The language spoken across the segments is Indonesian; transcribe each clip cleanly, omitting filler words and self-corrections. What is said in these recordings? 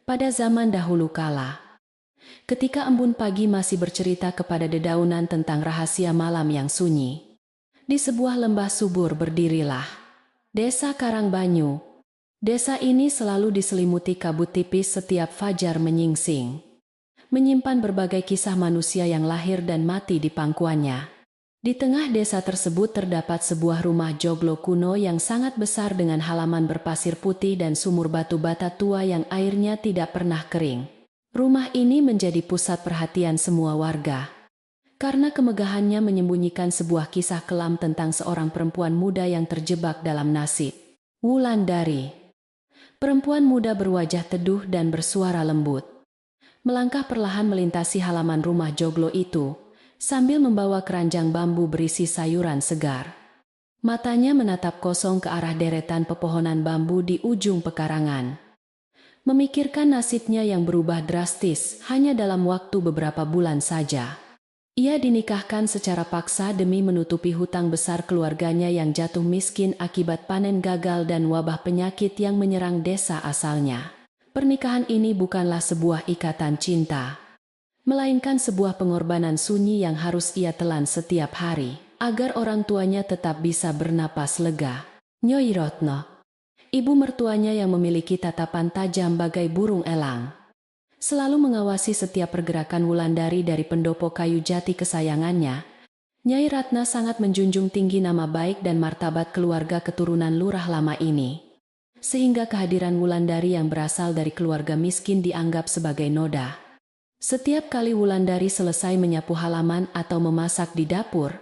Pada zaman dahulu kala, ketika embun pagi masih bercerita kepada dedaunan tentang rahasia malam yang sunyi, di sebuah lembah subur berdirilah Desa Karangbanyu. Desa ini selalu diselimuti kabut tipis setiap fajar menyingsing, menyimpan berbagai kisah manusia yang lahir dan mati di pangkuannya. Di tengah desa tersebut terdapat sebuah rumah joglo kuno yang sangat besar dengan halaman berpasir putih dan sumur batu bata tua yang airnya tidak pernah kering. Rumah ini menjadi pusat perhatian semua warga, karena kemegahannya menyembunyikan sebuah kisah kelam tentang seorang perempuan muda yang terjebak dalam nasib. Wulandari, perempuan muda berwajah teduh dan bersuara lembut, melangkah perlahan melintasi halaman rumah joglo itu, sambil membawa keranjang bambu berisi sayuran segar. Matanya menatap kosong ke arah deretan pepohonan bambu di ujung pekarangan, memikirkan nasibnya yang berubah drastis hanya dalam waktu beberapa bulan saja. Ia dinikahkan secara paksa demi menutupi hutang besar keluarganya yang jatuh miskin akibat panen gagal dan wabah penyakit yang menyerang desa asalnya. Pernikahan ini bukanlah sebuah ikatan cinta, melainkan sebuah pengorbanan sunyi yang harus ia telan setiap hari, agar orang tuanya tetap bisa bernapas lega. Nyai Rotno, ibu mertuanya yang memiliki tatapan tajam bagai burung elang, selalu mengawasi setiap pergerakan Wulandari dari pendopo kayu jati kesayangannya. Nyai Ratna sangat menjunjung tinggi nama baik dan martabat keluarga keturunan lurah lama ini, sehingga kehadiran Wulandari yang berasal dari keluarga miskin dianggap sebagai noda. Setiap kali Wulandari selesai menyapu halaman atau memasak di dapur,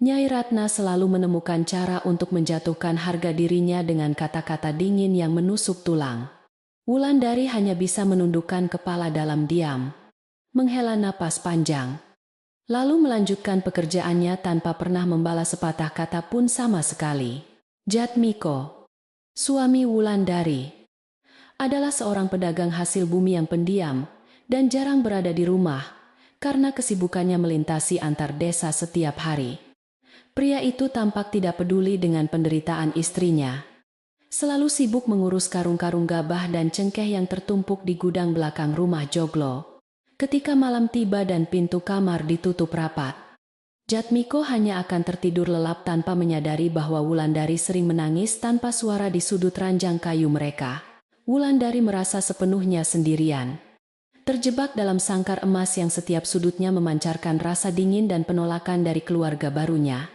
Nyai Ratna selalu menemukan cara untuk menjatuhkan harga dirinya dengan kata-kata dingin yang menusuk tulang. Wulandari hanya bisa menundukkan kepala dalam diam, menghela napas panjang, lalu melanjutkan pekerjaannya tanpa pernah membalas sepatah kata pun sama sekali. Jatmiko, suami Wulandari, adalah seorang pedagang hasil bumi yang pendiam dan jarang berada di rumah karena kesibukannya melintasi antar desa setiap hari. Pria itu tampak tidak peduli dengan penderitaan istrinya, selalu sibuk mengurus karung-karung gabah dan cengkeh yang tertumpuk di gudang belakang rumah joglo. Ketika malam tiba dan pintu kamar ditutup rapat, Jatmiko hanya akan tertidur lelap tanpa menyadari bahwa Wulandari sering menangis tanpa suara di sudut ranjang kayu mereka. Wulandari merasa sepenuhnya sendirian, terjebak dalam sangkar emas yang setiap sudutnya memancarkan rasa dingin dan penolakan dari keluarga barunya.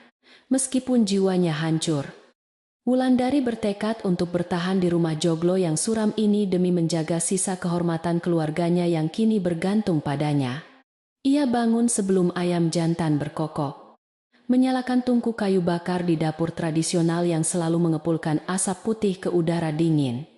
Meskipun jiwanya hancur, Wulandari bertekad untuk bertahan di rumah joglo yang suram ini demi menjaga sisa kehormatan keluarganya yang kini bergantung padanya. Ia bangun sebelum ayam jantan berkokok, menyalakan tungku kayu bakar di dapur tradisional yang selalu mengepulkan asap putih ke udara dingin.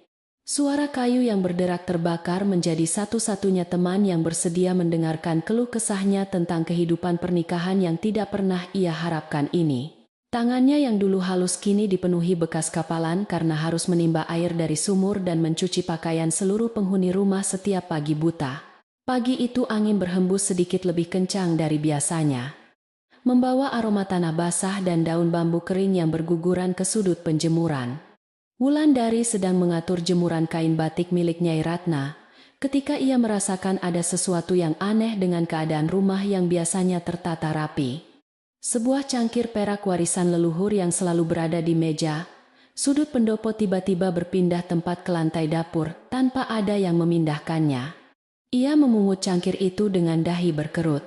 Suara kayu yang berderak terbakar menjadi satu-satunya teman yang bersedia mendengarkan keluh kesahnya tentang kehidupan pernikahan yang tidak pernah ia harapkan ini. Tangannya yang dulu halus kini dipenuhi bekas kapalan karena harus menimba air dari sumur dan mencuci pakaian seluruh penghuni rumah setiap pagi buta. Pagi itu angin berhembus sedikit lebih kencang dari biasanya, membawa aroma tanah basah dan daun bambu kering yang berguguran ke sudut penjemuran. Wulandari sedang mengatur jemuran kain batik milik Nyai Ratna, ketika ia merasakan ada sesuatu yang aneh dengan keadaan rumah yang biasanya tertata rapi. Sebuah cangkir perak warisan leluhur yang selalu berada di meja sudut pendopo tiba-tiba berpindah tempat ke lantai dapur tanpa ada yang memindahkannya. Ia memungut cangkir itu dengan dahi berkerut,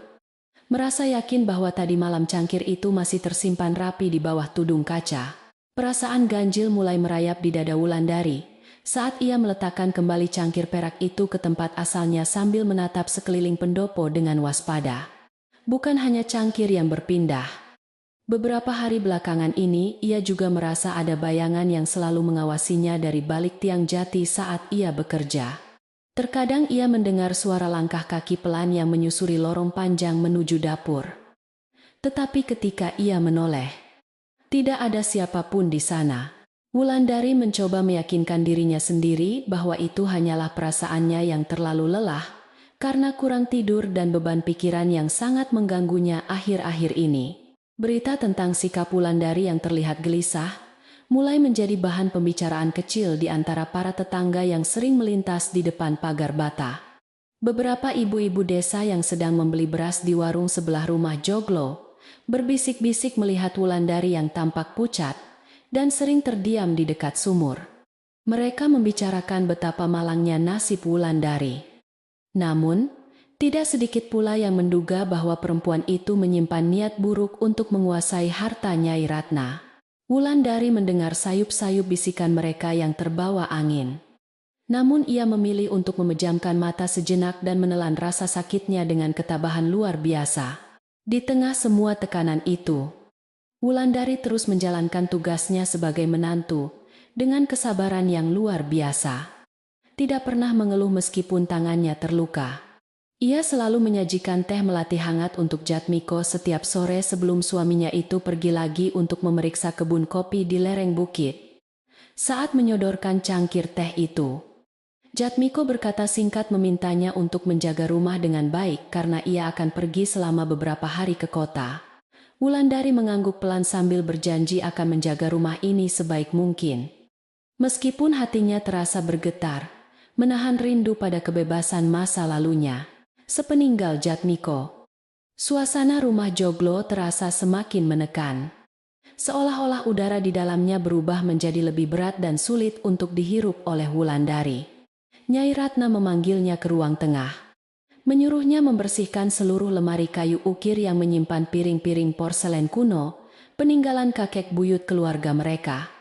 merasa yakin bahwa tadi malam cangkir itu masih tersimpan rapi di bawah tudung kaca. Perasaan ganjil mulai merayap di dada Wulandari saat ia meletakkan kembali cangkir perak itu ke tempat asalnya sambil menatap sekeliling pendopo dengan waspada. Bukan hanya cangkir yang berpindah. Beberapa hari belakangan ini, ia juga merasa ada bayangan yang selalu mengawasinya dari balik tiang jati saat ia bekerja. Terkadang ia mendengar suara langkah kaki pelan yang menyusuri lorong panjang menuju dapur. Tetapi ketika ia menoleh, tidak ada siapapun di sana. Wulandari mencoba meyakinkan dirinya sendiri bahwa itu hanyalah perasaannya yang terlalu lelah, karena kurang tidur dan beban pikiran yang sangat mengganggunya akhir-akhir ini. Berita tentang sikap Wulandari yang terlihat gelisah mulai menjadi bahan pembicaraan kecil di antara para tetangga yang sering melintas di depan pagar bata. Beberapa ibu-ibu desa yang sedang membeli beras di warung sebelah rumah Joglo berbisik-bisik melihat Wulandari yang tampak pucat dan sering terdiam di dekat sumur. Mereka membicarakan betapa malangnya nasib Wulandari. Namun, tidak sedikit pula yang menduga bahwa perempuan itu menyimpan niat buruk untuk menguasai harta Nyai Ratna. Wulandari mendengar sayup-sayup bisikan mereka yang terbawa angin. Namun ia memilih untuk memejamkan mata sejenak dan menelan rasa sakitnya dengan ketabahan luar biasa. Di tengah semua tekanan itu, Wulandari terus menjalankan tugasnya sebagai menantu dengan kesabaran yang luar biasa. Tidak pernah mengeluh meskipun tangannya terluka. Ia selalu menyajikan teh melati hangat untuk Jatmiko setiap sore sebelum suaminya itu pergi lagi untuk memeriksa kebun kopi di lereng bukit. Saat menyodorkan cangkir teh itu, Jatmiko berkata singkat memintanya untuk menjaga rumah dengan baik karena ia akan pergi selama beberapa hari ke kota. Wulandari mengangguk pelan sambil berjanji akan menjaga rumah ini sebaik mungkin. Meskipun hatinya terasa bergetar, menahan rindu pada kebebasan masa lalunya. Sepeninggal Jatmiko, suasana rumah Joglo terasa semakin menekan. Seolah-olah udara di dalamnya berubah menjadi lebih berat dan sulit untuk dihirup oleh Wulandari. Nyai Ratna memanggilnya ke ruang tengah. Menyuruhnya membersihkan seluruh lemari kayu ukir yang menyimpan piring-piring porselen kuno, peninggalan kakek buyut keluarga mereka.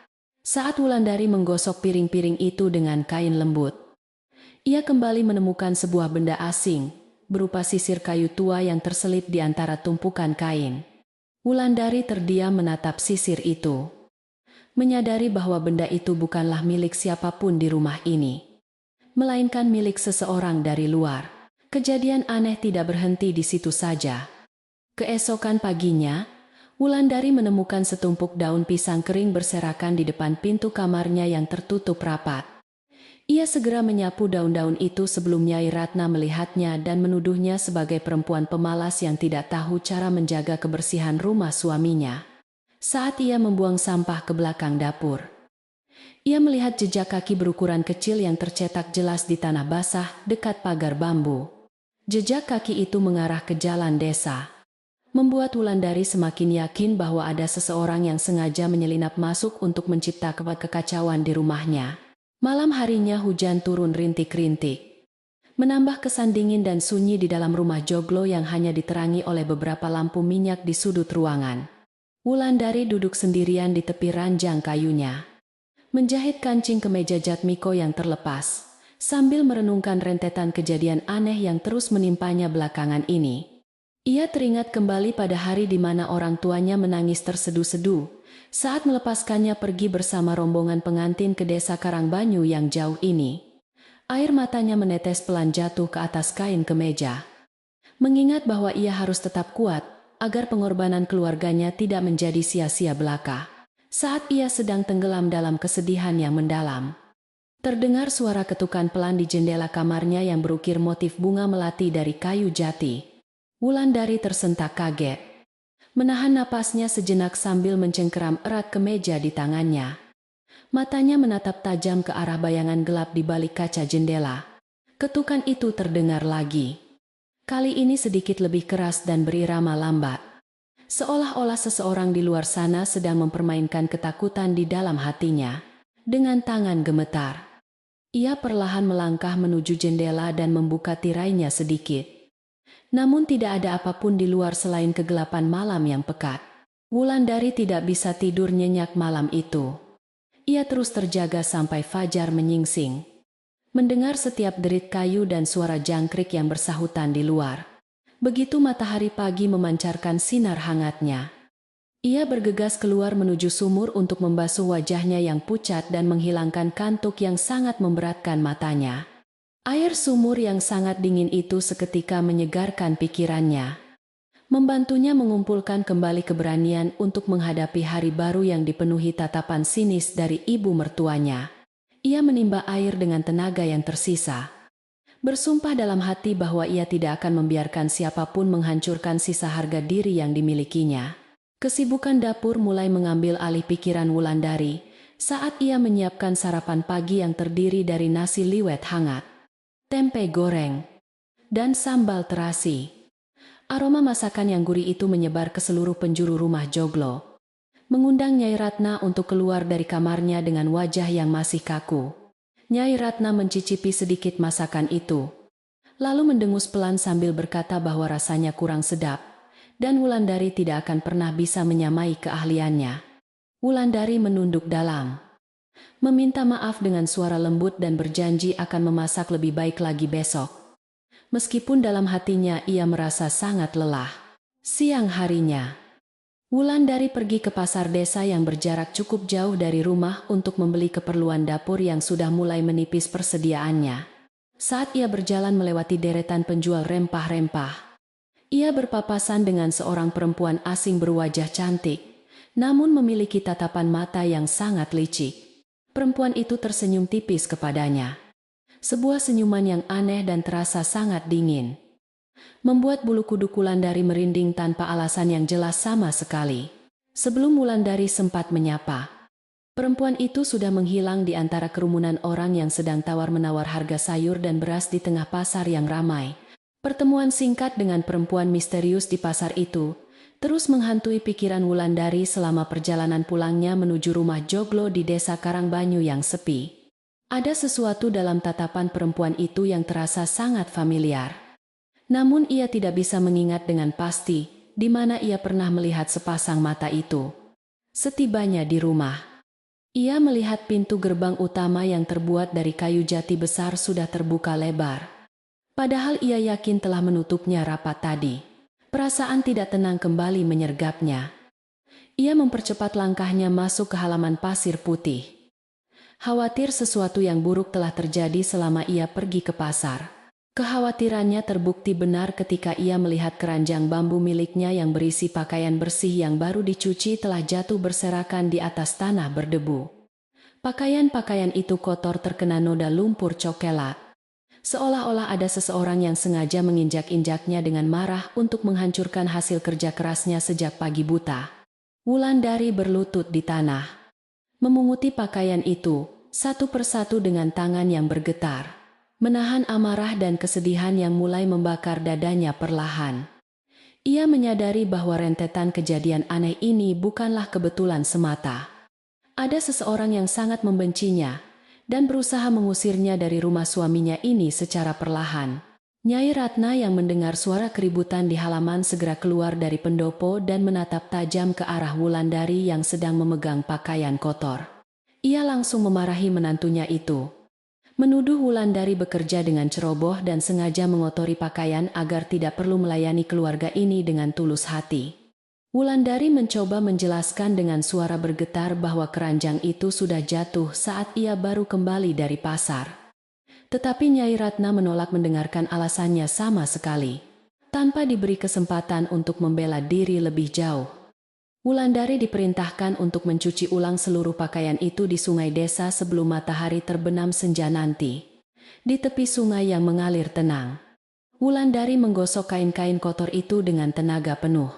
Saat Wulandari menggosok piring-piring itu dengan kain lembut, ia kembali menemukan sebuah benda asing, berupa sisir kayu tua yang terselip di antara tumpukan kain. Wulandari terdiam menatap sisir itu, menyadari bahwa benda itu bukanlah milik siapapun di rumah ini, melainkan milik seseorang dari luar. Kejadian aneh tidak berhenti di situ saja. Keesokan paginya, Wulandari menemukan setumpuk daun pisang kering berserakan di depan pintu kamarnya yang tertutup rapat. Ia segera menyapu daun-daun itu sebelum Nyai Ratna melihatnya dan menuduhnya sebagai perempuan pemalas yang tidak tahu cara menjaga kebersihan rumah suaminya. Saat ia membuang sampah ke belakang dapur, ia melihat jejak kaki berukuran kecil yang tercetak jelas di tanah basah dekat pagar bambu. Jejak kaki itu mengarah ke jalan desa, membuat Wulandari semakin yakin bahwa ada seseorang yang sengaja menyelinap masuk untuk menciptakan kekacauan di rumahnya. Malam harinya hujan turun rintik-rintik, menambah kesan dingin dan sunyi di dalam rumah Joglo yang hanya diterangi oleh beberapa lampu minyak di sudut ruangan. Wulandari duduk sendirian di tepi ranjang kayunya, menjahit kancing kemeja Jatmiko yang terlepas, sambil merenungkan rentetan kejadian aneh yang terus menimpanya belakangan ini. Ia teringat kembali pada hari di mana orang tuanya menangis terseduh-seduh saat melepaskannya pergi bersama rombongan pengantin ke desa Karangbanyu yang jauh ini. Air matanya menetes pelan jatuh ke atas kain kemeja, mengingat bahwa ia harus tetap kuat agar pengorbanan keluarganya tidak menjadi sia-sia belaka. Saat ia sedang tenggelam dalam kesedihan yang mendalam, terdengar suara ketukan pelan di jendela kamarnya yang berukir motif bunga melati dari kayu jati. Wulandari tersentak kaget, menahan napasnya sejenak sambil mencengkeram erat kemeja di tangannya. Matanya menatap tajam ke arah bayangan gelap di balik kaca jendela. Ketukan itu terdengar lagi. Kali ini sedikit lebih keras dan berirama lambat. Seolah-olah seseorang di luar sana sedang mempermainkan ketakutan di dalam hatinya. Dengan tangan gemetar, ia perlahan melangkah menuju jendela dan membuka tirainya sedikit. Namun tidak ada apapun di luar selain kegelapan malam yang pekat. Wulandari tidak bisa tidur nyenyak malam itu. Ia terus terjaga sampai fajar menyingsing, mendengar setiap derit kayu dan suara jangkrik yang bersahutan di luar. Begitu matahari pagi memancarkan sinar hangatnya, ia bergegas keluar menuju sumur untuk membasuh wajahnya yang pucat dan menghilangkan kantuk yang sangat memberatkan matanya. Air sumur yang sangat dingin itu seketika menyegarkan pikirannya, membantunya mengumpulkan kembali keberanian untuk menghadapi hari baru yang dipenuhi tatapan sinis dari ibu mertuanya. Ia menimba air dengan tenaga yang tersisa, bersumpah dalam hati bahwa ia tidak akan membiarkan siapapun menghancurkan sisa harga diri yang dimilikinya. Kesibukan dapur mulai mengambil alih pikiran Wulandari, Saat ia menyiapkan sarapan pagi yang terdiri dari nasi liwet hangat, tempe goreng, dan sambal terasi, aroma masakan yang gurih itu menyebar ke seluruh penjuru rumah Joglo, mengundang Nyai Ratna untuk keluar dari kamarnya dengan wajah yang masih kaku. Nyai Ratna mencicipi sedikit masakan itu, lalu mendengus pelan sambil berkata bahwa rasanya kurang sedap, dan Wulandari tidak akan pernah bisa menyamai keahliannya. Wulandari menunduk dalam, meminta maaf dengan suara lembut dan berjanji akan memasak lebih baik lagi besok. Meskipun dalam hatinya ia merasa sangat lelah. Siang harinya, Wulandari pergi ke pasar desa yang berjarak cukup jauh dari rumah untuk membeli keperluan dapur yang sudah mulai menipis persediaannya. Saat ia berjalan melewati deretan penjual rempah-rempah, ia berpapasan dengan seorang perempuan asing berwajah cantik, namun memiliki tatapan mata yang sangat licik. Perempuan itu tersenyum tipis kepadanya. Sebuah senyuman yang aneh dan terasa sangat dingin, membuat bulu kuduk Wulandari merinding tanpa alasan yang jelas sama sekali. Sebelum Wulandari sempat menyapa, perempuan itu sudah menghilang di antara kerumunan orang yang sedang tawar-menawar harga sayur dan beras di tengah pasar yang ramai. Pertemuan singkat dengan perempuan misterius di pasar itu terus menghantui pikiran Wulandari selama perjalanan pulangnya menuju rumah Joglo di desa Karangbanyu yang sepi. Ada sesuatu dalam tatapan perempuan itu yang terasa sangat familiar. Namun ia tidak bisa mengingat dengan pasti di mana ia pernah melihat sepasang mata itu. Setibanya di rumah, ia melihat pintu gerbang utama yang terbuat dari kayu jati besar sudah terbuka lebar. Padahal ia yakin telah menutupnya rapat tadi. Perasaan tidak tenang kembali menyergapnya. Ia mempercepat langkahnya masuk ke halaman pasir putih. Khawatir sesuatu yang buruk telah terjadi selama ia pergi ke pasar. Kekhawatirannya terbukti benar ketika ia melihat keranjang bambu miliknya yang berisi pakaian bersih yang baru dicuci telah jatuh berserakan di atas tanah berdebu. Pakaian-pakaian itu kotor terkena noda lumpur cokelat. Seolah-olah ada seseorang yang sengaja menginjak-injaknya dengan marah untuk menghancurkan hasil kerja kerasnya sejak pagi buta. Wulandari berlutut di tanah, memunguti pakaian itu satu persatu dengan tangan yang bergetar, menahan amarah dan kesedihan yang mulai membakar dadanya perlahan. Ia menyadari bahwa rentetan kejadian aneh ini bukanlah kebetulan semata. Ada seseorang yang sangat membencinya dan berusaha mengusirnya dari rumah suaminya ini secara perlahan. Nyai Ratna yang mendengar suara keributan di halaman segera keluar dari pendopo dan menatap tajam ke arah Wulandari yang sedang memegang pakaian kotor. Ia langsung memarahi menantunya itu, menuduh Wulandari bekerja dengan ceroboh dan sengaja mengotori pakaian agar tidak perlu melayani keluarga ini dengan tulus hati. Wulandari mencoba menjelaskan dengan suara bergetar bahwa keranjang itu sudah jatuh saat ia baru kembali dari pasar. Tetapi Nyai Ratna menolak mendengarkan alasannya sama sekali. Tanpa diberi kesempatan untuk membela diri lebih jauh, Wulandari diperintahkan untuk mencuci ulang seluruh pakaian itu di sungai desa sebelum matahari terbenam senja nanti. Di tepi sungai yang mengalir tenang, Wulandari menggosok kain-kain kotor itu dengan tenaga penuh,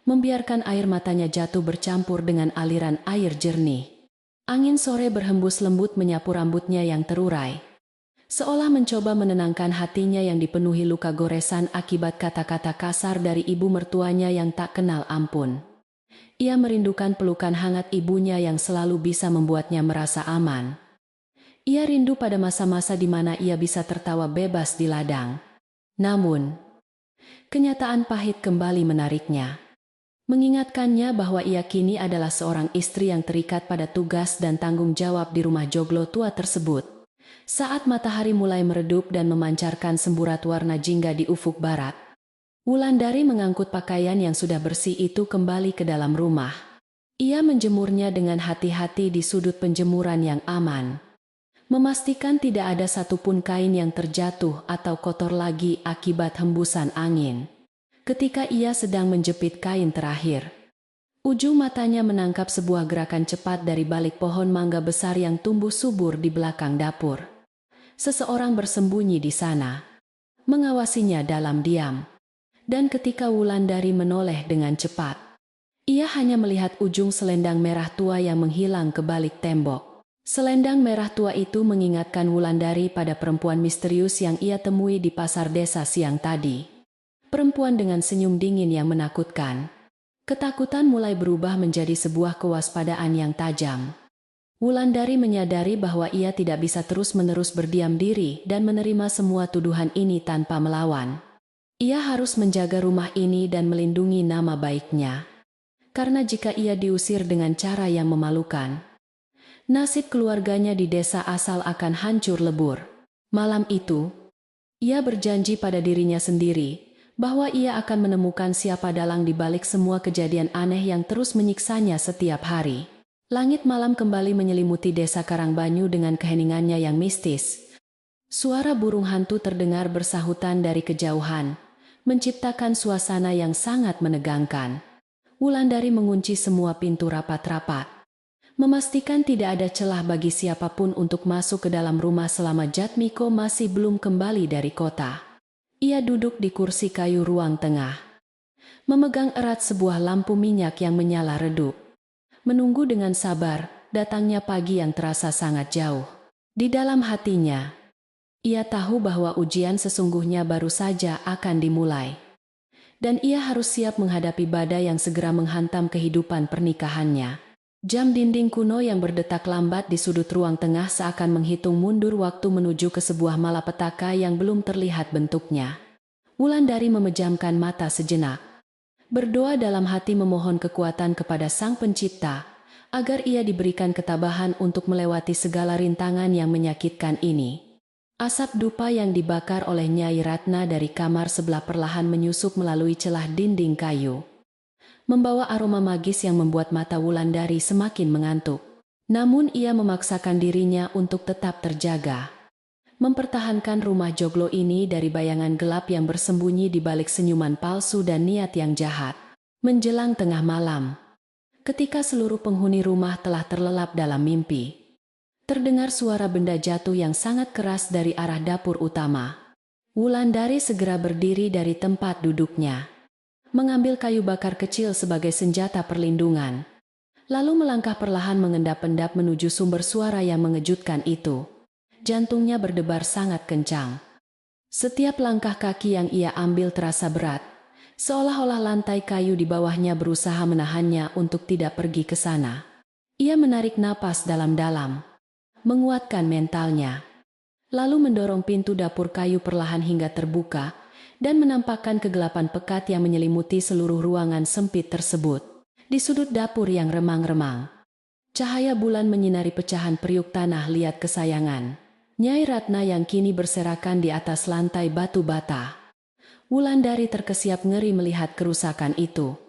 membiarkan air matanya jatuh bercampur dengan aliran air jernih. Angin sore berhembus lembut menyapu rambutnya yang terurai, seolah mencoba menenangkan hatinya yang dipenuhi luka goresan akibat kata-kata kasar dari ibu mertuanya yang tak kenal ampun. Ia merindukan pelukan hangat ibunya yang selalu bisa membuatnya merasa aman. Ia rindu pada masa-masa di mana ia bisa tertawa bebas di ladang. Namun, kenyataan pahit kembali menariknya, mengingatkannya bahwa ia kini adalah seorang istri yang terikat pada tugas dan tanggung jawab di rumah Joglo tua tersebut. Saat matahari mulai meredup dan memancarkan semburat warna jingga di ufuk barat, Wulandari mengangkut pakaian yang sudah bersih itu kembali ke dalam rumah. Ia menjemurnya dengan hati-hati di sudut penjemuran yang aman, memastikan tidak ada satupun kain yang terjatuh atau kotor lagi akibat hembusan angin. Ketika ia sedang menjepit kain terakhir, ujung matanya menangkap sebuah gerakan cepat dari balik pohon mangga besar yang tumbuh subur di belakang dapur. Seseorang bersembunyi di sana, mengawasinya dalam diam. Dan ketika Wulandari menoleh dengan cepat, Ia hanya melihat ujung selendang merah tua yang menghilang ke balik tembok. Selendang merah tua itu mengingatkan Wulandari pada perempuan misterius yang ia temui di pasar desa siang tadi. Perempuan dengan senyum dingin yang menakutkan. Ketakutan mulai berubah menjadi sebuah kewaspadaan yang tajam. Wulandari menyadari bahwa ia tidak bisa terus-menerus berdiam diri dan menerima semua tuduhan ini tanpa melawan. Ia harus menjaga rumah ini dan melindungi nama baiknya. Karena jika ia diusir dengan cara yang memalukan, nasib keluarganya di desa asal akan hancur lebur. Malam itu, ia berjanji pada dirinya sendiri bahwa ia akan menemukan siapa dalang di balik semua kejadian aneh yang terus menyiksanya setiap hari. Langit malam kembali menyelimuti desa Karangbanyu dengan keheningannya yang mistis. Suara burung hantu terdengar bersahutan dari kejauhan, menciptakan suasana yang sangat menegangkan. Wulandari mengunci semua pintu rapat-rapat, memastikan tidak ada celah bagi siapapun untuk masuk ke dalam rumah selama Jatmiko masih belum kembali dari kota. Ia duduk di kursi kayu ruang tengah, memegang erat sebuah lampu minyak yang menyala redup, menunggu dengan sabar datangnya pagi yang terasa sangat jauh. Di dalam hatinya, ia tahu bahwa ujian sesungguhnya baru saja akan dimulai. Dan ia harus siap menghadapi badai yang segera menghantam kehidupan pernikahannya. Jam dinding kuno yang berdetak lambat di sudut ruang tengah seakan menghitung mundur waktu menuju ke sebuah malapetaka yang belum terlihat bentuknya. Wulandari memejamkan mata sejenak, berdoa dalam hati memohon kekuatan kepada Sang Pencipta, agar ia diberikan ketabahan untuk melewati segala rintangan yang menyakitkan ini. Asap dupa yang dibakar oleh Nyai Ratna dari kamar sebelah perlahan menyusup melalui celah dinding kayu, membawa aroma magis yang membuat mata Wulandari semakin mengantuk. Namun ia memaksakan dirinya untuk tetap terjaga, mempertahankan rumah joglo ini dari bayangan gelap yang bersembunyi di balik senyuman palsu dan niat yang jahat. Menjelang tengah malam, ketika seluruh penghuni rumah telah terlelap dalam mimpi, terdengar suara benda jatuh yang sangat keras dari arah dapur utama. Wulandari segera berdiri dari tempat duduknya, mengambil kayu bakar kecil sebagai senjata perlindungan, lalu melangkah perlahan mengendap-endap menuju sumber suara yang mengejutkan itu. Jantungnya berdebar sangat kencang. Setiap langkah kaki yang ia ambil terasa berat, seolah-olah lantai kayu di bawahnya berusaha menahannya untuk tidak pergi ke sana. Ia menarik napas dalam-dalam, menguatkan mentalnya, lalu mendorong pintu dapur kayu perlahan hingga terbuka dan menampakkan kegelapan pekat yang menyelimuti seluruh ruangan sempit tersebut. Di sudut dapur yang remang-remang, cahaya bulan menyinari pecahan periuk tanah liat kesayangan Nyai Ratna yang kini berserakan di atas lantai batu bata. Wulandari terkesiap ngeri melihat kerusakan itu,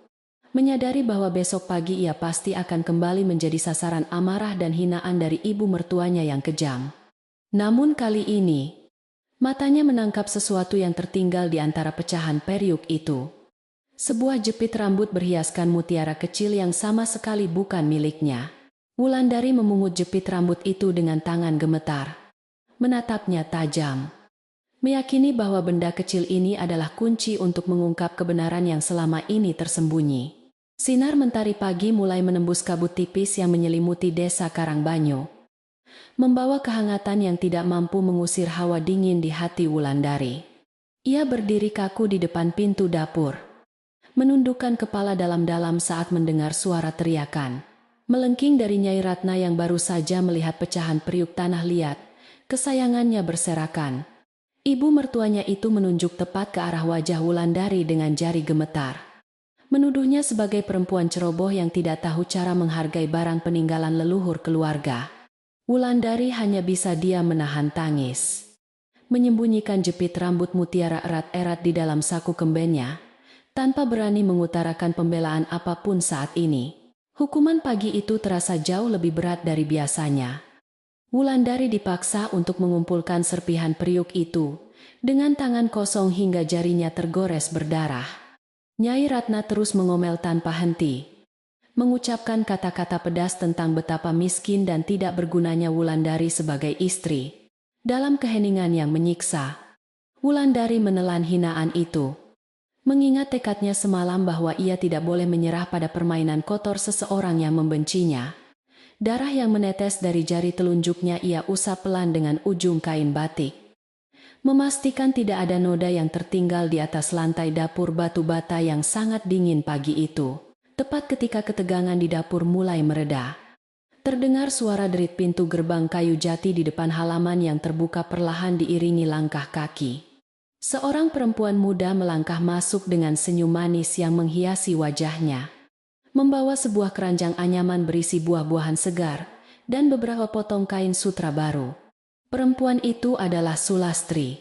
menyadari bahwa besok pagi ia pasti akan kembali menjadi sasaran amarah dan hinaan dari ibu mertuanya yang kejam. Namun kali ini, matanya menangkap sesuatu yang tertinggal di antara pecahan periuk itu. Sebuah jepit rambut berhiaskan mutiara kecil yang sama sekali bukan miliknya. Wulandari memungut jepit rambut itu dengan tangan gemetar, menatapnya tajam, meyakini bahwa benda kecil ini adalah kunci untuk mengungkap kebenaran yang selama ini tersembunyi. Sinar mentari pagi mulai menembus kabut tipis yang menyelimuti desa Karangbanyu, membawa kehangatan yang tidak mampu mengusir hawa dingin di hati Wulandari. Ia berdiri kaku di depan pintu dapur, menundukkan kepala dalam-dalam saat mendengar suara teriakan melengking dari Nyai Ratna yang baru saja melihat pecahan periuk tanah liat kesayangannya berserakan. Ibu mertuanya itu menunjuk tepat ke arah wajah Wulandari dengan jari gemetar, menuduhnya sebagai perempuan ceroboh yang tidak tahu cara menghargai barang peninggalan leluhur keluarga. Wulandari hanya bisa diam menahan tangis, menyembunyikan jepit rambut mutiara erat-erat di dalam saku kembennya, tanpa berani mengutarakan pembelaan apapun saat ini. Hukuman pagi itu terasa jauh lebih berat dari biasanya. Wulandari dipaksa untuk mengumpulkan serpihan periuk itu, dengan tangan kosong hingga jarinya tergores berdarah. Nyai Ratna terus mengomel tanpa henti, mengucapkan kata-kata pedas tentang betapa miskin dan tidak bergunanya Wulandari sebagai istri. Dalam keheningan yang menyiksa, Wulandari menelan hinaan itu, Mengingat tekadnya semalam bahwa ia tidak boleh menyerah pada permainan kotor seseorang yang membencinya, darah yang menetes dari jari telunjuknya ia usap pelan dengan ujung kain batik. Memastikan tidak ada noda yang tertinggal di atas lantai dapur batu bata yang sangat dingin pagi itu. Tepat ketika ketegangan di dapur mulai mereda, terdengar suara derit pintu gerbang kayu jati di depan halaman yang terbuka perlahan diiringi langkah kaki. Seorang perempuan muda melangkah masuk dengan senyum manis yang menghiasi wajahnya, membawa sebuah keranjang anyaman berisi buah-buahan segar dan beberapa potong kain sutra baru. Perempuan itu adalah Sulastri,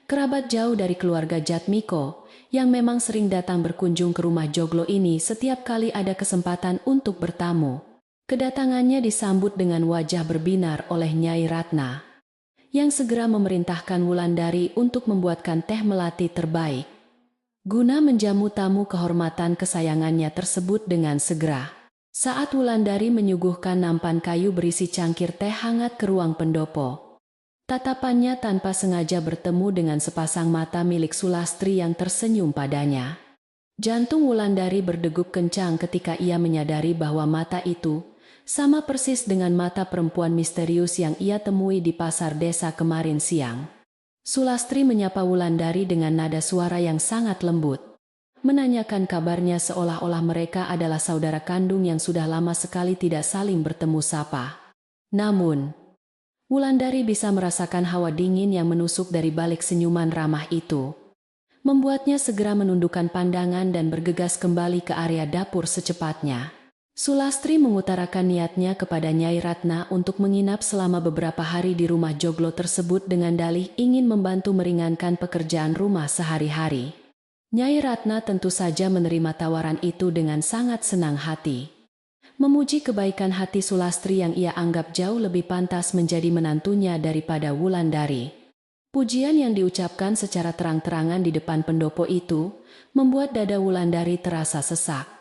kerabat jauh dari keluarga Jatmiko, yang memang sering datang berkunjung ke rumah joglo ini setiap kali ada kesempatan untuk bertamu. Kedatangannya disambut dengan wajah berbinar oleh Nyai Ratna, yang segera memerintahkan Wulandari untuk membuatkan teh melati terbaik, guna menjamu tamu kehormatan kesayangannya tersebut dengan segera. Saat Wulandari menyuguhkan nampan kayu berisi cangkir teh hangat ke ruang pendopo, tatapannya tanpa sengaja bertemu dengan sepasang mata milik Sulastri yang tersenyum padanya. Jantung Wulandari berdegup kencang ketika ia menyadari bahwa mata itu sama persis dengan mata perempuan misterius yang ia temui di pasar desa kemarin siang. Sulastri menyapa Wulandari dengan nada suara yang sangat lembut, menanyakan kabarnya seolah-olah mereka adalah saudara kandung yang sudah lama sekali tidak saling bertemu sapa. Namun, Wulandari bisa merasakan hawa dingin yang menusuk dari balik senyuman ramah itu, membuatnya segera menundukkan pandangan dan bergegas kembali ke area dapur secepatnya. Sulastri mengutarakan niatnya kepada Nyai Ratna untuk menginap selama beberapa hari di rumah joglo tersebut dengan dalih ingin membantu meringankan pekerjaan rumah sehari-hari. Nyai Ratna tentu saja menerima tawaran itu dengan sangat senang hati, memuji kebaikan hati Sulastri yang ia anggap jauh lebih pantas menjadi menantunya daripada Wulandari. Pujian yang diucapkan secara terang-terangan di depan pendopo itu membuat dada Wulandari terasa sesak.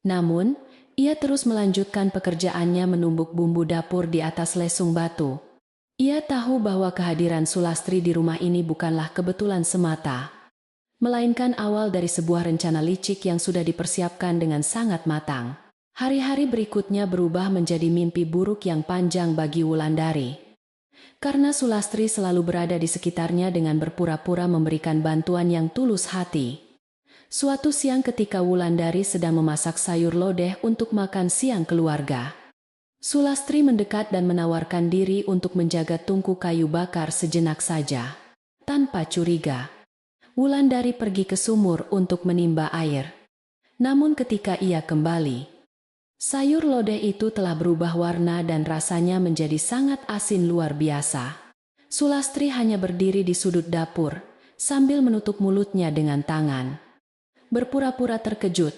Namun, ia terus melanjutkan pekerjaannya menumbuk bumbu dapur di atas lesung batu. Ia tahu bahwa kehadiran Sulastri di rumah ini bukanlah kebetulan semata, melainkan awal dari sebuah rencana licik yang sudah dipersiapkan dengan sangat matang. Hari-hari berikutnya berubah menjadi mimpi buruk yang panjang bagi Wulandari, karena Sulastri selalu berada di sekitarnya dengan berpura-pura memberikan bantuan yang tulus hati. Suatu siang ketika Wulandari sedang memasak sayur lodeh untuk makan siang keluarga, Sulastri mendekat dan menawarkan diri untuk menjaga tungku kayu bakar sejenak saja. Tanpa curiga, Wulandari pergi ke sumur untuk menimba air. Namun ketika ia kembali, sayur lodeh itu telah berubah warna dan rasanya menjadi sangat asin luar biasa. Sulastri hanya berdiri di sudut dapur, sambil menutup mulutnya dengan tangan, berpura-pura terkejut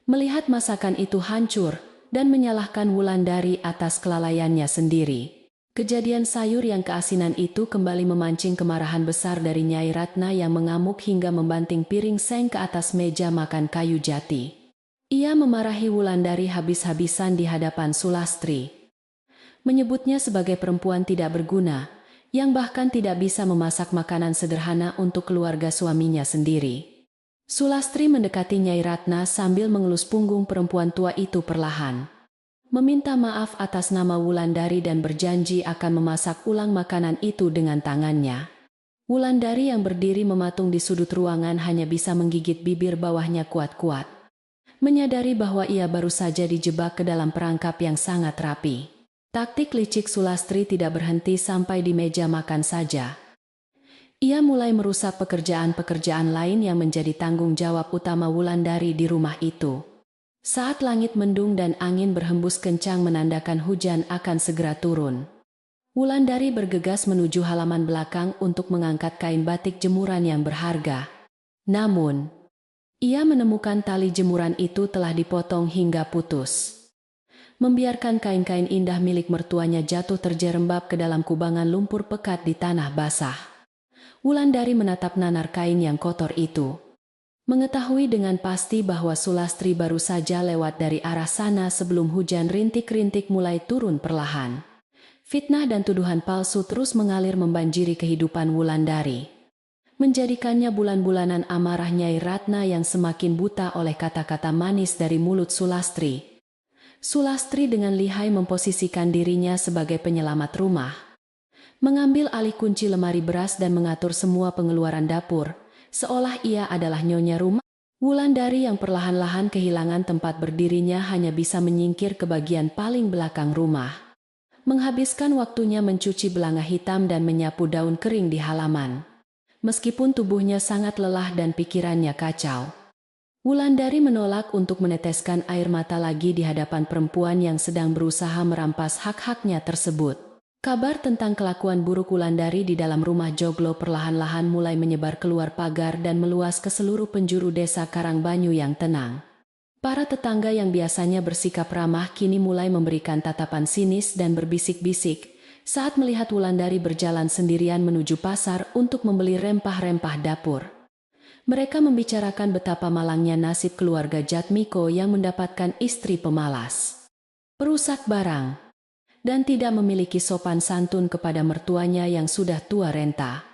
melihat masakan itu hancur dan menyalahkan Wulandari atas kelalaiannya sendiri. Kejadian sayur yang keasinan itu kembali memancing kemarahan besar dari Nyai Ratna yang mengamuk hingga membanting piring seng ke atas meja makan kayu jati. Ia memarahi Wulandari habis-habisan di hadapan Sulastri, menyebutnya sebagai perempuan tidak berguna, yang bahkan tidak bisa memasak makanan sederhana untuk keluarga suaminya sendiri. Sulastri mendekati Nyai Ratna sambil mengelus punggung perempuan tua itu perlahan, meminta maaf atas nama Wulandari dan berjanji akan memasak ulang makanan itu dengan tangannya. Wulandari yang berdiri mematung di sudut ruangan hanya bisa menggigit bibir bawahnya kuat-kuat, menyadari bahwa ia baru saja dijebak ke dalam perangkap yang sangat rapi. Taktik licik Sulastri tidak berhenti sampai di meja makan saja. Ia mulai merusak pekerjaan-pekerjaan lain yang menjadi tanggung jawab utama Wulandari di rumah itu. Saat langit mendung dan angin berhembus kencang menandakan hujan akan segera turun, Wulandari bergegas menuju halaman belakang untuk mengangkat kain batik jemuran yang berharga. Namun, ia menemukan tali jemuran itu telah dipotong hingga putus, membiarkan kain-kain indah milik mertuanya jatuh terjerembab ke dalam kubangan lumpur pekat di tanah basah. Wulandari menatap nanar kain yang kotor itu, mengetahui dengan pasti bahwa Sulastri baru saja lewat dari arah sana sebelum hujan rintik-rintik mulai turun perlahan. Fitnah dan tuduhan palsu terus mengalir membanjiri kehidupan Wulandari, menjadikannya bulan-bulanan amarah Nyai Ratna yang semakin buta oleh kata-kata manis dari mulut Sulastri. Sulastri dengan lihai memposisikan dirinya sebagai penyelamat rumah, mengambil alih kunci lemari beras dan mengatur semua pengeluaran dapur, seolah ia adalah nyonya rumah. Wulandari yang perlahan-lahan kehilangan tempat berdirinya hanya bisa menyingkir ke bagian paling belakang rumah, menghabiskan waktunya mencuci belanga hitam dan menyapu daun kering di halaman. Meskipun tubuhnya sangat lelah dan pikirannya kacau, Wulandari menolak untuk meneteskan air mata lagi di hadapan perempuan yang sedang berusaha merampas hak-haknya tersebut. Kabar tentang kelakuan buruk Wulandari di dalam rumah Joglo perlahan-lahan mulai menyebar keluar pagar dan meluas ke seluruh penjuru desa Karangbanyu yang tenang. Para tetangga yang biasanya bersikap ramah kini mulai memberikan tatapan sinis dan berbisik-bisik saat melihat Wulandari berjalan sendirian menuju pasar untuk membeli rempah-rempah dapur. Mereka membicarakan betapa malangnya nasib keluarga Jatmiko yang mendapatkan istri pemalas, perusak barang, dan tidak memiliki sopan santun kepada mertuanya yang sudah tua renta.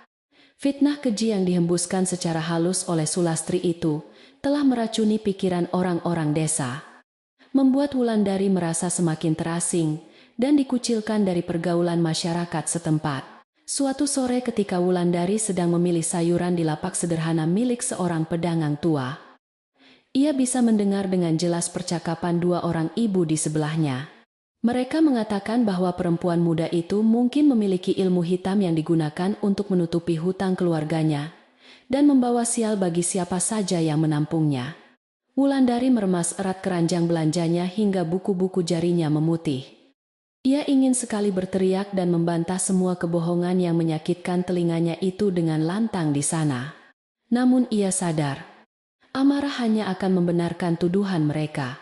Fitnah keji yang dihembuskan secara halus oleh Sulastri itu telah meracuni pikiran orang-orang desa, membuat Wulandari merasa semakin terasing dan dikucilkan dari pergaulan masyarakat setempat. Suatu sore ketika Wulandari sedang memilih sayuran di lapak sederhana milik seorang pedagang tua, ia bisa mendengar dengan jelas percakapan dua orang ibu di sebelahnya. Mereka mengatakan bahwa perempuan muda itu mungkin memiliki ilmu hitam yang digunakan untuk menutupi hutang keluarganya dan membawa sial bagi siapa saja yang menampungnya. Wulandari meremas erat keranjang belanjanya hingga buku-buku jarinya memutih. Ia ingin sekali berteriak dan membantah semua kebohongan yang menyakitkan telinganya itu dengan lantang di sana. Namun ia sadar, amarah hanya akan membenarkan tuduhan mereka.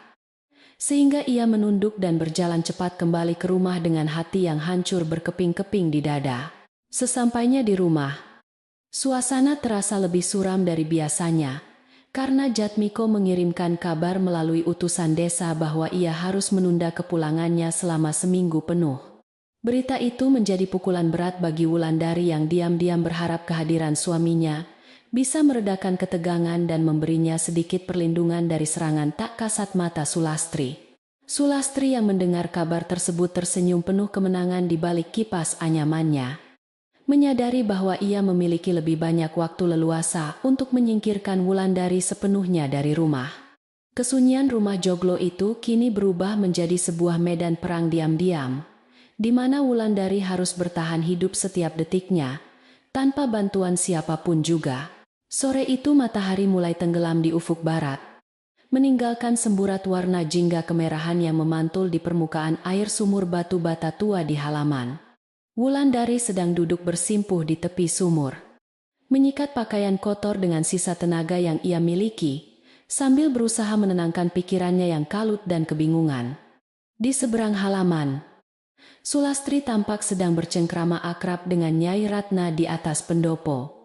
Sehingga ia menunduk dan berjalan cepat kembali ke rumah dengan hati yang hancur berkeping-keping di dada. Sesampainya di rumah, suasana terasa lebih suram dari biasanya, karena Jatmiko mengirimkan kabar melalui utusan desa bahwa ia harus menunda kepulangannya selama seminggu penuh. Berita itu menjadi pukulan berat bagi Wulandari yang diam-diam berharap kehadiran suaminya bisa meredakan ketegangan dan memberinya sedikit perlindungan dari serangan tak kasat mata Sulastri. Sulastri yang mendengar kabar tersebut tersenyum penuh kemenangan di balik kipas anyamannya, menyadari bahwa ia memiliki lebih banyak waktu leluasa untuk menyingkirkan Wulandari sepenuhnya dari rumah. Kesunyian rumah Joglo itu kini berubah menjadi sebuah medan perang diam-diam, di mana Wulandari harus bertahan hidup setiap detiknya, tanpa bantuan siapapun juga. Sore itu matahari mulai tenggelam di ufuk barat, meninggalkan semburat warna jingga kemerahan yang memantul di permukaan air sumur batu bata tua di halaman. Wulandari sedang duduk bersimpuh di tepi sumur, menyikat pakaian kotor dengan sisa tenaga yang ia miliki, sambil berusaha menenangkan pikirannya yang kalut dan kebingungan. Di seberang halaman, Sulastri tampak sedang bercengkrama akrab dengan Nyai Ratna di atas pendopo.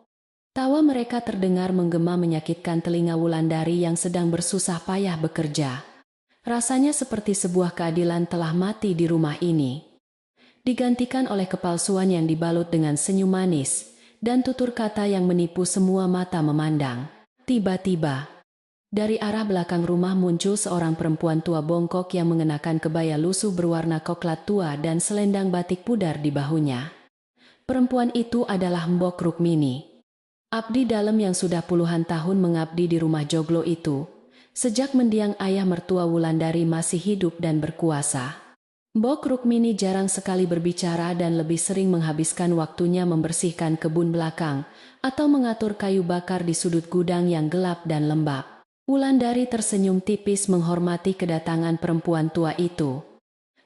Tawa mereka terdengar menggema menyakitkan telinga Wulandari yang sedang bersusah payah bekerja. Rasanya seperti sebuah keadilan telah mati di rumah ini, digantikan oleh kepalsuan yang dibalut dengan senyum manis dan tutur kata yang menipu semua mata memandang. Tiba-tiba, dari arah belakang rumah muncul seorang perempuan tua bongkok yang mengenakan kebaya lusuh berwarna coklat tua dan selendang batik pudar di bahunya. Perempuan itu adalah Mbok Rukmini, abdi dalam yang sudah puluhan tahun mengabdi di rumah Joglo itu, sejak mendiang ayah mertua Wulandari masih hidup dan berkuasa. Mbok Rukmini jarang sekali berbicara dan lebih sering menghabiskan waktunya membersihkan kebun belakang atau mengatur kayu bakar di sudut gudang yang gelap dan lembab. Wulandari tersenyum tipis menghormati kedatangan perempuan tua itu,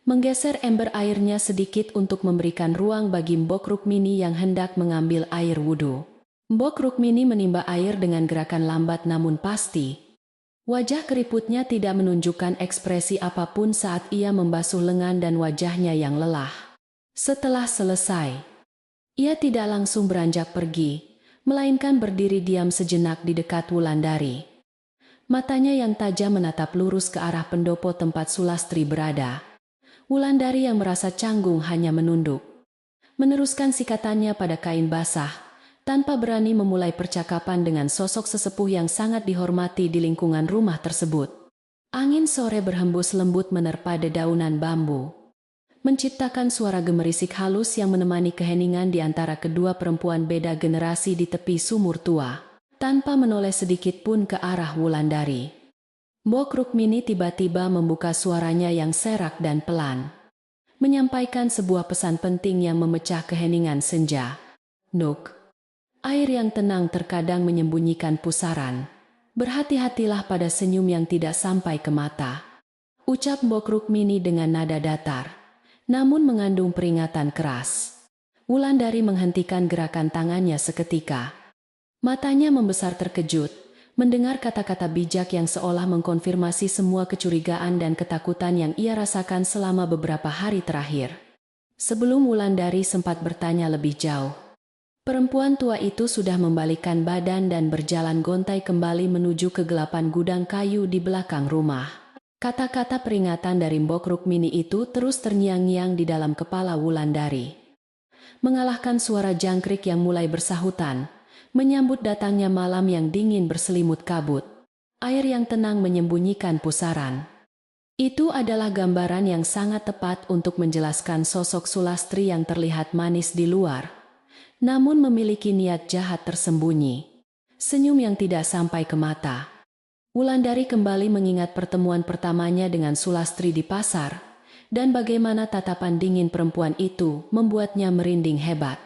menggeser ember airnya sedikit untuk memberikan ruang bagi Mbok Rukmini yang hendak mengambil air wudhu. Mbok Rukmini menimba air dengan gerakan lambat namun pasti. Wajah keriputnya tidak menunjukkan ekspresi apapun saat ia membasuh lengan dan wajahnya yang lelah. Setelah selesai, ia tidak langsung beranjak pergi, melainkan berdiri diam sejenak di dekat Wulandari. Matanya yang tajam menatap lurus ke arah pendopo tempat Sulastri berada. Wulandari yang merasa canggung hanya menunduk, meneruskan sikatannya pada kain basah, tanpa berani memulai percakapan dengan sosok sesepuh yang sangat dihormati di lingkungan rumah tersebut. Angin sore berhembus lembut menerpa dedaunan bambu, menciptakan suara gemerisik halus yang menemani keheningan di antara kedua perempuan beda generasi di tepi sumur tua. Tanpa menoleh sedikit pun ke arah Wulandari, Mbok Rukmini tiba-tiba membuka suaranya yang serak dan pelan, menyampaikan sebuah pesan penting yang memecah keheningan senja. Nuk, air yang tenang terkadang menyembunyikan pusaran. Berhati-hatilah pada senyum yang tidak sampai ke mata, ucap Mbok Rukmini dengan nada datar, namun mengandung peringatan keras. Wulandari menghentikan gerakan tangannya seketika. Matanya membesar terkejut, mendengar kata-kata bijak yang seolah mengkonfirmasi semua kecurigaan dan ketakutan yang ia rasakan selama beberapa hari terakhir. Sebelum Wulandari sempat bertanya lebih jauh, perempuan tua itu sudah membalikkan badan dan berjalan gontai kembali menuju kegelapan gudang kayu di belakang rumah. Kata-kata peringatan dari Mbok Rukmini itu terus terngiang-ngiang di dalam kepala Wulandari, mengalahkan suara jangkrik yang mulai bersahutan, menyambut datangnya malam yang dingin berselimut kabut. Air yang tenang menyembunyikan pusaran. Itu adalah gambaran yang sangat tepat untuk menjelaskan sosok Sulastri yang terlihat manis di luar, namun memiliki niat jahat tersembunyi. Senyum yang tidak sampai ke mata. Wulandari kembali mengingat pertemuan pertamanya dengan Sulastri di pasar, dan bagaimana tatapan dingin perempuan itu membuatnya merinding hebat.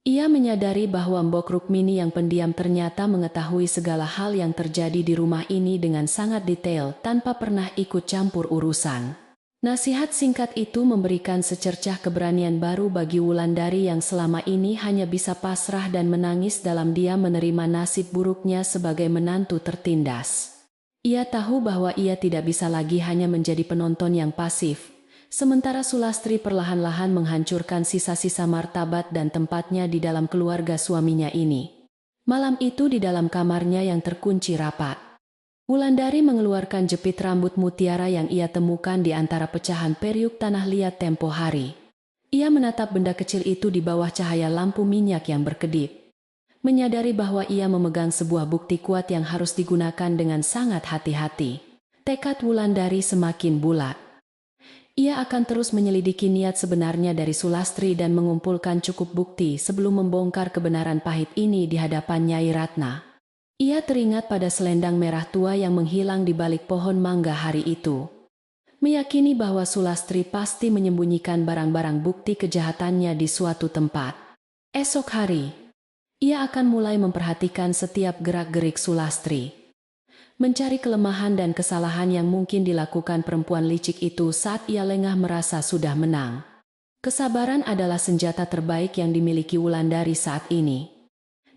Ia menyadari bahwa Mbok Rukmini yang pendiam ternyata mengetahui segala hal yang terjadi di rumah ini dengan sangat detail tanpa pernah ikut campur urusan. Nasihat singkat itu memberikan secercah keberanian baru bagi Wulandari yang selama ini hanya bisa pasrah dan menangis dalam diam menerima nasib buruknya sebagai menantu tertindas. Ia tahu bahwa ia tidak bisa lagi hanya menjadi penonton yang pasif, sementara Sulastri perlahan-lahan menghancurkan sisa-sisa martabat dan tempatnya di dalam keluarga suaminya ini. Malam itu di dalam kamarnya yang terkunci rapat, Wulandari mengeluarkan jepit rambut mutiara yang ia temukan di antara pecahan periuk tanah liat tempo hari. Ia menatap benda kecil itu di bawah cahaya lampu minyak yang berkedip, menyadari bahwa ia memegang sebuah bukti kuat yang harus digunakan dengan sangat hati-hati. Tekad Wulandari semakin bulat. Ia akan terus menyelidiki niat sebenarnya dari Sulastri dan mengumpulkan cukup bukti sebelum membongkar kebenaran pahit ini di hadapan Nyai Ratna. Ia teringat pada selendang merah tua yang menghilang di balik pohon mangga hari itu, meyakini bahwa Sulastri pasti menyembunyikan barang-barang bukti kejahatannya di suatu tempat. Esok hari, ia akan mulai memperhatikan setiap gerak-gerik Sulastri, mencari kelemahan dan kesalahan yang mungkin dilakukan perempuan licik itu saat ia lengah merasa sudah menang. Kesabaran adalah senjata terbaik yang dimiliki Wulandari saat ini,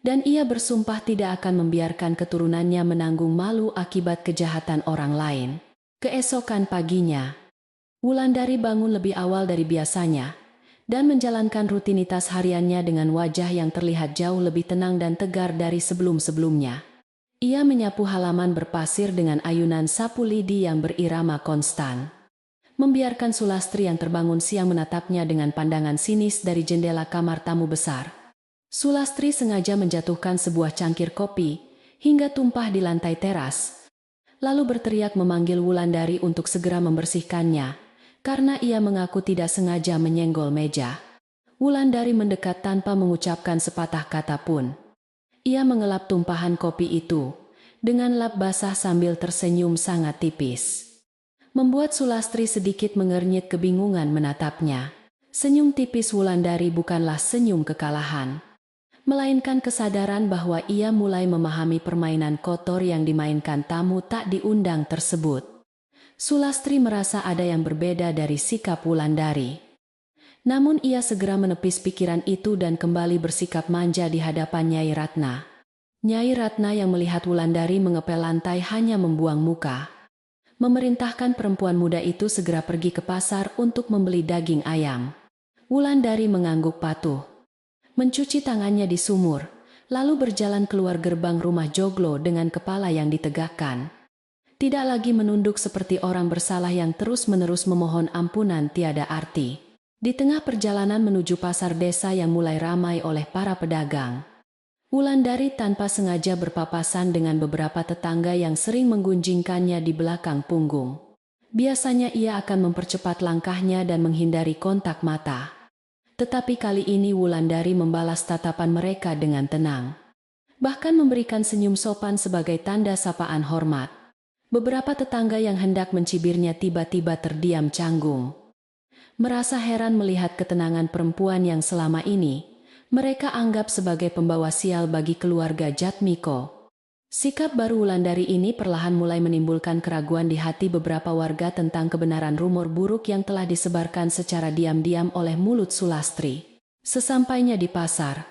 dan ia bersumpah tidak akan membiarkan keturunannya menanggung malu akibat kejahatan orang lain. Keesokan paginya, Wulandari bangun lebih awal dari biasanya dan menjalankan rutinitas hariannya dengan wajah yang terlihat jauh lebih tenang dan tegar dari sebelum-sebelumnya. Ia menyapu halaman berpasir dengan ayunan sapu lidi yang berirama konstan, membiarkan Sulastri yang terbangun siang menatapnya dengan pandangan sinis dari jendela kamar tamu besar. Sulastri sengaja menjatuhkan sebuah cangkir kopi hingga tumpah di lantai teras, lalu berteriak memanggil Wulandari untuk segera membersihkannya, karena ia mengaku tidak sengaja menyenggol meja. Wulandari mendekat tanpa mengucapkan sepatah kata pun. Ia mengelap tumpahan kopi itu dengan lap basah sambil tersenyum sangat tipis, membuat Sulastri sedikit mengernyit kebingungan menatapnya. Senyum tipis Wulandari bukanlah senyum kekalahan, melainkan kesadaran bahwa ia mulai memahami permainan kotor yang dimainkan tamu tak diundang tersebut. Sulastri merasa ada yang berbeda dari sikap Wulandari. Namun ia segera menepis pikiran itu dan kembali bersikap manja di hadapan Nyai Ratna. Nyai Ratna yang melihat Wulandari mengepel lantai hanya membuang muka, memerintahkan perempuan muda itu segera pergi ke pasar untuk membeli daging ayam. Wulandari mengangguk patuh, mencuci tangannya di sumur, lalu berjalan keluar gerbang rumah joglo dengan kepala yang ditegakkan. Tidak lagi menunduk seperti orang bersalah yang terus-menerus memohon ampunan tiada arti. Di tengah perjalanan menuju pasar desa yang mulai ramai oleh para pedagang, Wulandari tanpa sengaja berpapasan dengan beberapa tetangga yang sering menggunjingkannya di belakang punggung. Biasanya ia akan mempercepat langkahnya dan menghindari kontak mata. Tetapi kali ini Wulandari membalas tatapan mereka dengan tenang. Bahkan memberikan senyum sopan sebagai tanda sapaan hormat. Beberapa tetangga yang hendak mencibirnya tiba-tiba terdiam canggung. Merasa heran melihat ketenangan perempuan yang selama ini mereka anggap sebagai pembawa sial bagi keluarga Jatmiko. Sikap baru Wulandari ini perlahan mulai menimbulkan keraguan di hati beberapa warga tentang kebenaran rumor buruk yang telah disebarkan secara diam-diam oleh mulut Sulastri. Sesampainya di pasar,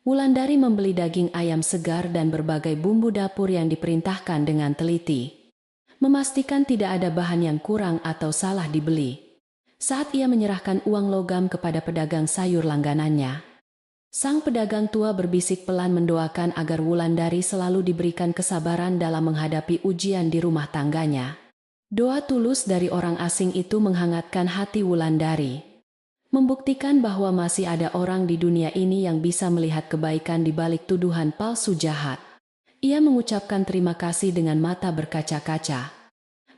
Wulandari membeli daging ayam segar dan berbagai bumbu dapur yang diperintahkan dengan teliti. Memastikan tidak ada bahan yang kurang atau salah dibeli. Saat ia menyerahkan uang logam kepada pedagang sayur langganannya, sang pedagang tua berbisik pelan mendoakan agar Wulandari selalu diberikan kesabaran dalam menghadapi ujian di rumah tangganya. Doa tulus dari orang asing itu menghangatkan hati Wulandari, membuktikan bahwa masih ada orang di dunia ini yang bisa melihat kebaikan di balik tuduhan palsu jahat. Ia mengucapkan terima kasih dengan mata berkaca-kaca,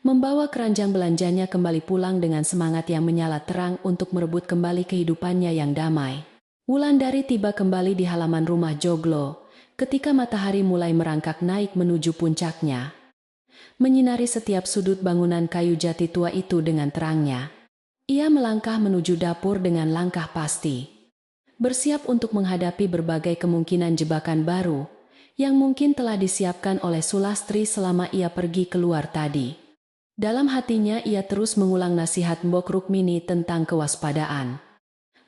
membawa keranjang belanjanya kembali pulang dengan semangat yang menyala terang untuk merebut kembali kehidupannya yang damai. Wulandari tiba kembali di halaman rumah Joglo ketika matahari mulai merangkak naik menuju puncaknya, menyinari setiap sudut bangunan kayu jati tua itu dengan terangnya. Ia melangkah menuju dapur dengan langkah pasti, bersiap untuk menghadapi berbagai kemungkinan jebakan baru yang mungkin telah disiapkan oleh Sulastri selama ia pergi keluar tadi. Dalam hatinya ia terus mengulang nasihat Mbok Rukmini tentang kewaspadaan,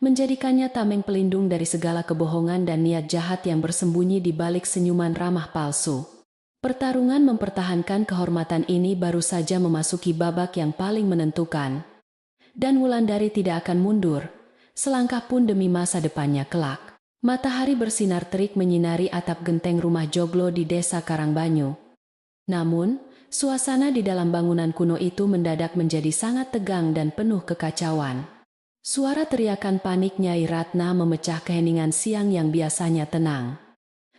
menjadikannya tameng pelindung dari segala kebohongan dan niat jahat yang bersembunyi di balik senyuman ramah palsu. Pertarungan mempertahankan kehormatan ini baru saja memasuki babak yang paling menentukan, dan Wulandari tidak akan mundur selangkah pun demi masa depannya kelak. Matahari bersinar terik menyinari atap genteng rumah Joglo di desa Karangbanyu. Namun, suasana di dalam bangunan kuno itu mendadak menjadi sangat tegang dan penuh kekacauan. Suara teriakan panik Nyai Ratna memecah keheningan siang yang biasanya tenang,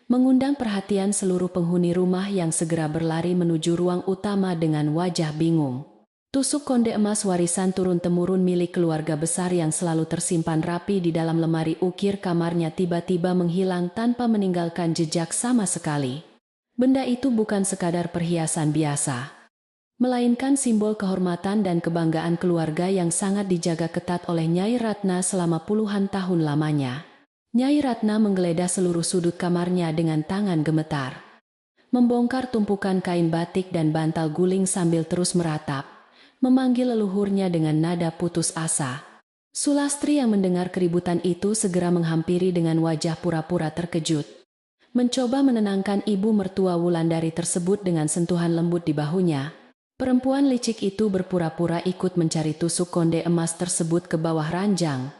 mengundang perhatian seluruh penghuni rumah yang segera berlari menuju ruang utama dengan wajah bingung. Tusuk konde emas warisan turun-temurun milik keluarga besar yang selalu tersimpan rapi di dalam lemari ukir kamarnya tiba-tiba menghilang tanpa meninggalkan jejak sama sekali. Benda itu bukan sekadar perhiasan biasa, melainkan simbol kehormatan dan kebanggaan keluarga yang sangat dijaga ketat oleh Nyai Ratna selama puluhan tahun lamanya. Nyai Ratna menggeledah seluruh sudut kamarnya dengan tangan gemetar, membongkar tumpukan kain batik dan bantal guling sambil terus meratap, memanggil leluhurnya dengan nada putus asa. Sulastri yang mendengar keributan itu segera menghampiri dengan wajah pura-pura terkejut, mencoba menenangkan ibu mertua Wulandari tersebut dengan sentuhan lembut di bahunya. Perempuan licik itu berpura-pura ikut mencari tusuk konde emas tersebut ke bawah ranjang,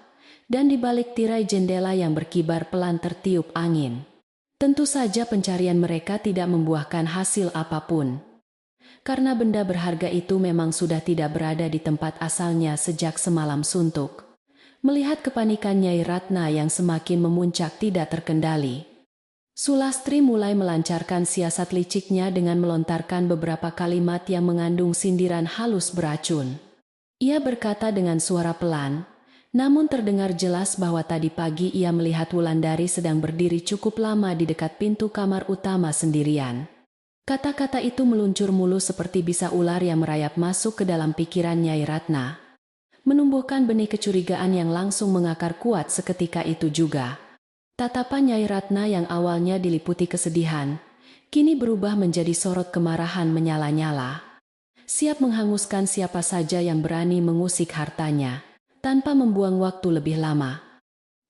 dan di balik tirai jendela yang berkibar pelan tertiup angin. Tentu saja pencarian mereka tidak membuahkan hasil apapun, karena benda berharga itu memang sudah tidak berada di tempat asalnya sejak semalam suntuk. Melihat kepanikan Nyai Ratna yang semakin memuncak tidak terkendali, Sulastri mulai melancarkan siasat liciknya dengan melontarkan beberapa kalimat yang mengandung sindiran halus beracun. Ia berkata dengan suara pelan, namun terdengar jelas bahwa tadi pagi ia melihat Wulandari sedang berdiri cukup lama di dekat pintu kamar utama sendirian. Kata-kata itu meluncur mulus seperti bisa ular yang merayap masuk ke dalam pikiran Nyai Ratna, menumbuhkan benih kecurigaan yang langsung mengakar kuat seketika itu juga. Tatapan Nyai Ratna yang awalnya diliputi kesedihan, kini berubah menjadi sorot kemarahan menyala-nyala, siap menghanguskan siapa saja yang berani mengusik hartanya, tanpa membuang waktu lebih lama.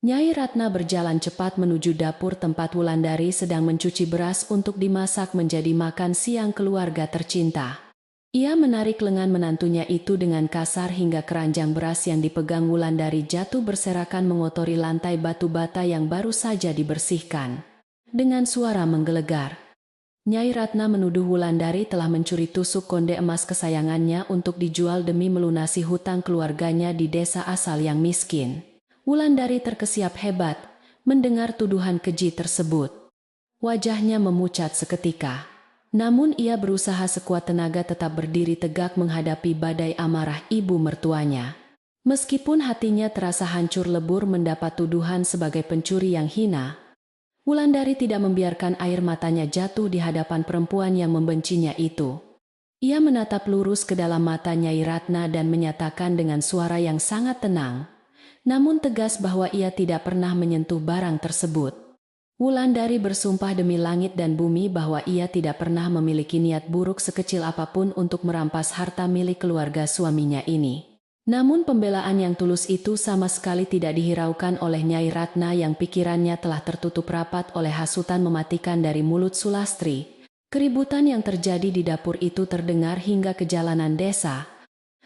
Nyai Ratna berjalan cepat menuju dapur tempat Wulandari sedang mencuci beras untuk dimasak menjadi makan siang keluarga tercinta. Ia menarik lengan menantunya itu dengan kasar hingga keranjang beras yang dipegang Wulandari jatuh berserakan mengotori lantai batu bata yang baru saja dibersihkan. Dengan suara menggelegar, Nyai Ratna menuduh Wulandari telah mencuri tusuk konde emas kesayangannya untuk dijual demi melunasi hutang keluarganya di desa asal yang miskin. Wulandari terkesiap hebat mendengar tuduhan keji tersebut. Wajahnya memucat seketika. Namun ia berusaha sekuat tenaga tetap berdiri tegak menghadapi badai amarah ibu mertuanya. Meskipun hatinya terasa hancur lebur mendapat tuduhan sebagai pencuri yang hina, Wulandari tidak membiarkan air matanya jatuh di hadapan perempuan yang membencinya itu. Ia menatap lurus ke dalam mata Nyai Ratna dan menyatakan dengan suara yang sangat tenang, namun tegas bahwa ia tidak pernah menyentuh barang tersebut. Wulandari bersumpah demi langit dan bumi bahwa ia tidak pernah memiliki niat buruk sekecil apapun untuk merampas harta milik keluarga suaminya ini. Namun pembelaan yang tulus itu sama sekali tidak dihiraukan oleh Nyai Ratna yang pikirannya telah tertutup rapat oleh hasutan mematikan dari mulut Sulastri. Keributan yang terjadi di dapur itu terdengar hingga ke jalanan desa,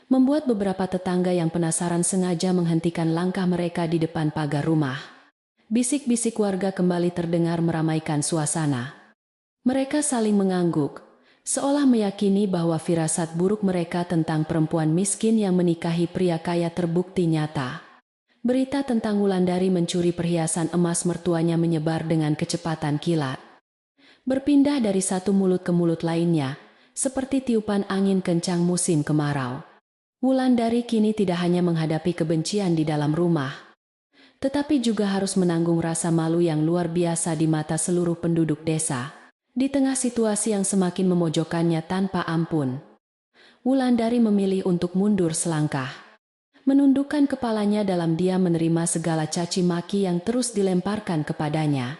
membuat beberapa tetangga yang penasaran sengaja menghentikan langkah mereka di depan pagar rumah. Bisik-bisik warga kembali terdengar meramaikan suasana. Mereka saling mengangguk, seolah meyakini bahwa firasat buruk mereka tentang perempuan miskin yang menikahi pria kaya terbukti nyata. Berita tentang Wulandari mencuri perhiasan emas mertuanya menyebar dengan kecepatan kilat. Berpindah dari satu mulut ke mulut lainnya, seperti tiupan angin kencang musim kemarau. Wulandari kini tidak hanya menghadapi kebencian di dalam rumah, tetapi juga harus menanggung rasa malu yang luar biasa di mata seluruh penduduk desa. Di tengah situasi yang semakin memojokkannya tanpa ampun, Wulandari memilih untuk mundur selangkah. Menundukkan kepalanya dalam diam menerima segala caci maki yang terus dilemparkan kepadanya.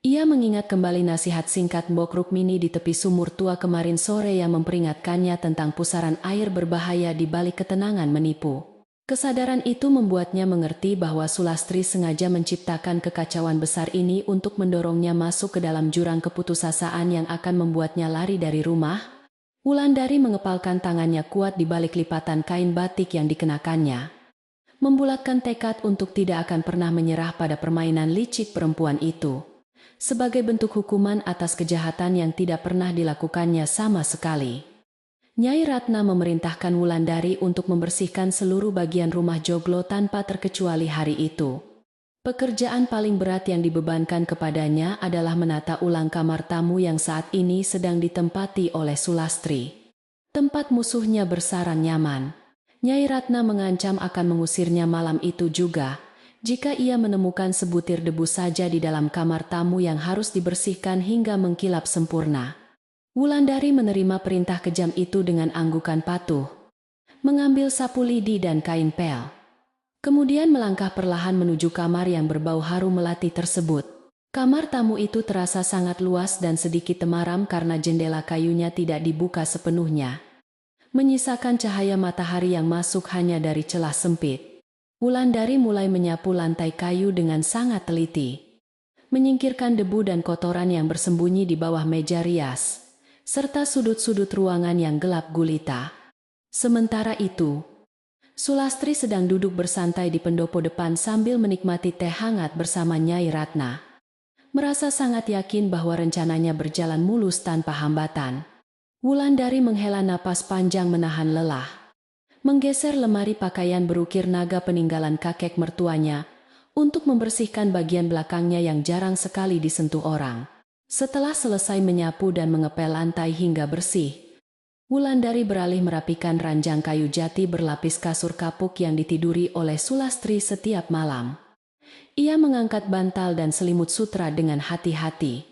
Ia mengingat kembali nasihat singkat Mbok Rukmini di tepi sumur tua kemarin sore yang memperingatkannya tentang pusaran air berbahaya di balik ketenangan menipu. Kesadaran itu membuatnya mengerti bahwa Sulastri sengaja menciptakan kekacauan besar ini untuk mendorongnya masuk ke dalam jurang keputusasaan yang akan membuatnya lari dari rumah. Wulandari mengepalkan tangannya kuat di balik lipatan kain batik yang dikenakannya, membulatkan tekad untuk tidak akan pernah menyerah pada permainan licik perempuan itu. Sebagai bentuk hukuman atas kejahatan yang tidak pernah dilakukannya sama sekali, Nyai Ratna memerintahkan Wulandari untuk membersihkan seluruh bagian rumah joglo tanpa terkecuali hari itu. Pekerjaan paling berat yang dibebankan kepadanya adalah menata ulang kamar tamu yang saat ini sedang ditempati oleh Sulastri. Tempat musuhnya bersarang nyaman. Nyai Ratna mengancam akan mengusirnya malam itu juga, jika ia menemukan sebutir debu saja di dalam kamar tamu yang harus dibersihkan hingga mengkilap sempurna. Wulandari menerima perintah kejam itu dengan anggukan patuh, mengambil sapu lidi dan kain pel. Kemudian melangkah perlahan menuju kamar yang berbau harum melati tersebut. Kamar tamu itu terasa sangat luas dan sedikit temaram karena jendela kayunya tidak dibuka sepenuhnya, menyisakan cahaya matahari yang masuk hanya dari celah sempit. Wulandari mulai menyapu lantai kayu dengan sangat teliti, menyingkirkan debu dan kotoran yang bersembunyi di bawah meja rias, serta sudut-sudut ruangan yang gelap gulita. Sementara itu, Sulastri sedang duduk bersantai di pendopo depan sambil menikmati teh hangat bersama Nyai Ratna. Merasa sangat yakin bahwa rencananya berjalan mulus tanpa hambatan, Wulandari menghela napas panjang menahan lelah. Menggeser lemari pakaian berukir naga peninggalan kakek mertuanya untuk membersihkan bagian belakangnya yang jarang sekali disentuh orang. Setelah selesai menyapu dan mengepel lantai hingga bersih, Wulandari beralih merapikan ranjang kayu jati berlapis kasur kapuk yang ditiduri oleh Sulastri setiap malam. Ia mengangkat bantal dan selimut sutra dengan hati-hati,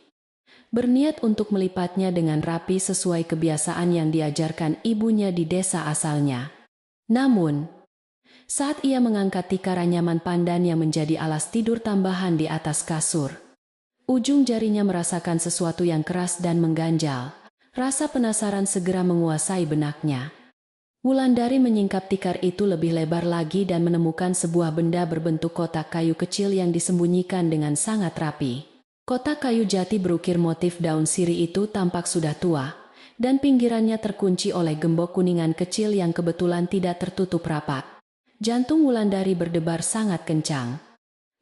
berniat untuk melipatnya dengan rapi sesuai kebiasaan yang diajarkan ibunya di desa asalnya. Namun, saat ia mengangkat tikar anyaman pandan yang menjadi alas tidur tambahan di atas kasur, ujung jarinya merasakan sesuatu yang keras dan mengganjal. Rasa penasaran segera menguasai benaknya. Wulandari menyingkap tikar itu lebih lebar lagi dan menemukan sebuah benda berbentuk kotak kayu kecil yang disembunyikan dengan sangat rapi. Kotak kayu jati berukir motif daun sirih itu tampak sudah tua, dan pinggirannya terkunci oleh gembok kuningan kecil yang kebetulan tidak tertutup rapat. Jantung Wulandari berdebar sangat kencang.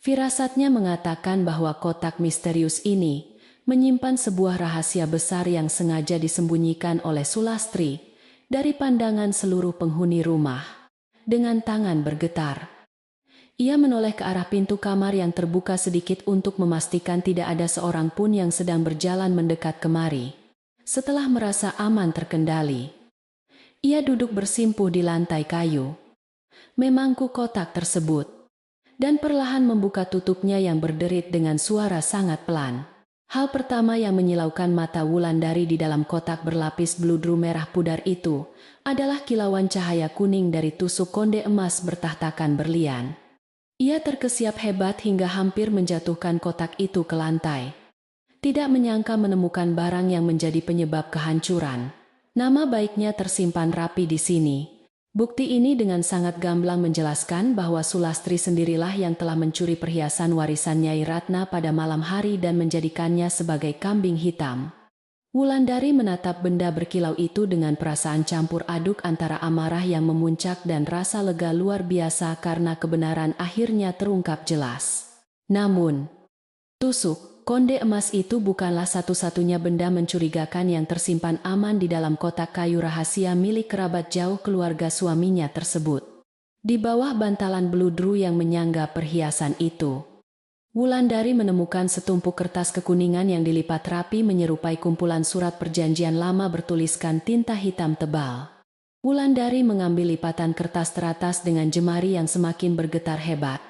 Firasatnya mengatakan bahwa kotak misterius ini menyimpan sebuah rahasia besar yang sengaja disembunyikan oleh Sulastri dari pandangan seluruh penghuni rumah. Dengan tangan bergetar, Ia menoleh ke arah pintu kamar yang terbuka sedikit untuk memastikan tidak ada seorang pun yang sedang berjalan mendekat kemari. Setelah merasa aman terkendali, ia duduk bersimpuh di lantai kayu, memangku kotak tersebut, dan perlahan membuka tutupnya yang berderit dengan suara sangat pelan. Hal pertama yang menyilaukan mata Wulandari di dalam kotak berlapis bludru merah pudar itu adalah kilauan cahaya kuning dari tusuk konde emas bertahtakan berlian. Ia terkesiap hebat hingga hampir menjatuhkan kotak itu ke lantai. Tidak menyangka menemukan barang yang menjadi penyebab kehancuran. Nama baiknya tersimpan rapi di sini. Bukti ini dengan sangat gamblang menjelaskan bahwa Sulastri sendirilah yang telah mencuri perhiasan warisan Nyai Ratna pada malam hari dan menjadikannya sebagai kambing hitam. Wulandari menatap benda berkilau itu dengan perasaan campur aduk antara amarah yang memuncak dan rasa lega luar biasa karena kebenaran akhirnya terungkap jelas. Namun, tusuk konde emas itu bukanlah satu-satunya benda mencurigakan yang tersimpan aman di dalam kotak kayu rahasia milik kerabat jauh keluarga suaminya tersebut. Di bawah bantalan bludru yang menyangga perhiasan itu, Wulandari menemukan setumpuk kertas kekuningan yang dilipat rapi menyerupai kumpulan surat perjanjian lama bertuliskan tinta hitam tebal. Wulandari mengambil lipatan kertas teratas dengan jemari yang semakin bergetar hebat.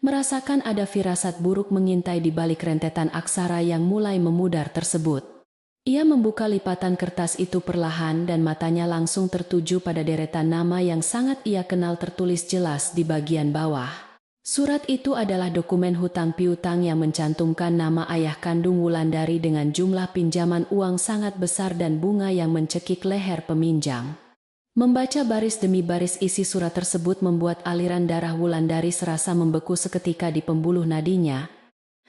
Merasakan ada firasat buruk mengintai di balik rentetan aksara yang mulai memudar tersebut. Ia membuka lipatan kertas itu perlahan dan matanya langsung tertuju pada deretan nama yang sangat ia kenal tertulis jelas di bagian bawah. Surat itu adalah dokumen hutang piutang yang mencantumkan nama ayah kandung Wulandari dengan jumlah pinjaman uang sangat besar dan bunga yang mencekik leher peminjam. Membaca baris demi baris isi surat tersebut membuat aliran darah Wulandari serasa membeku seketika di pembuluh nadinya.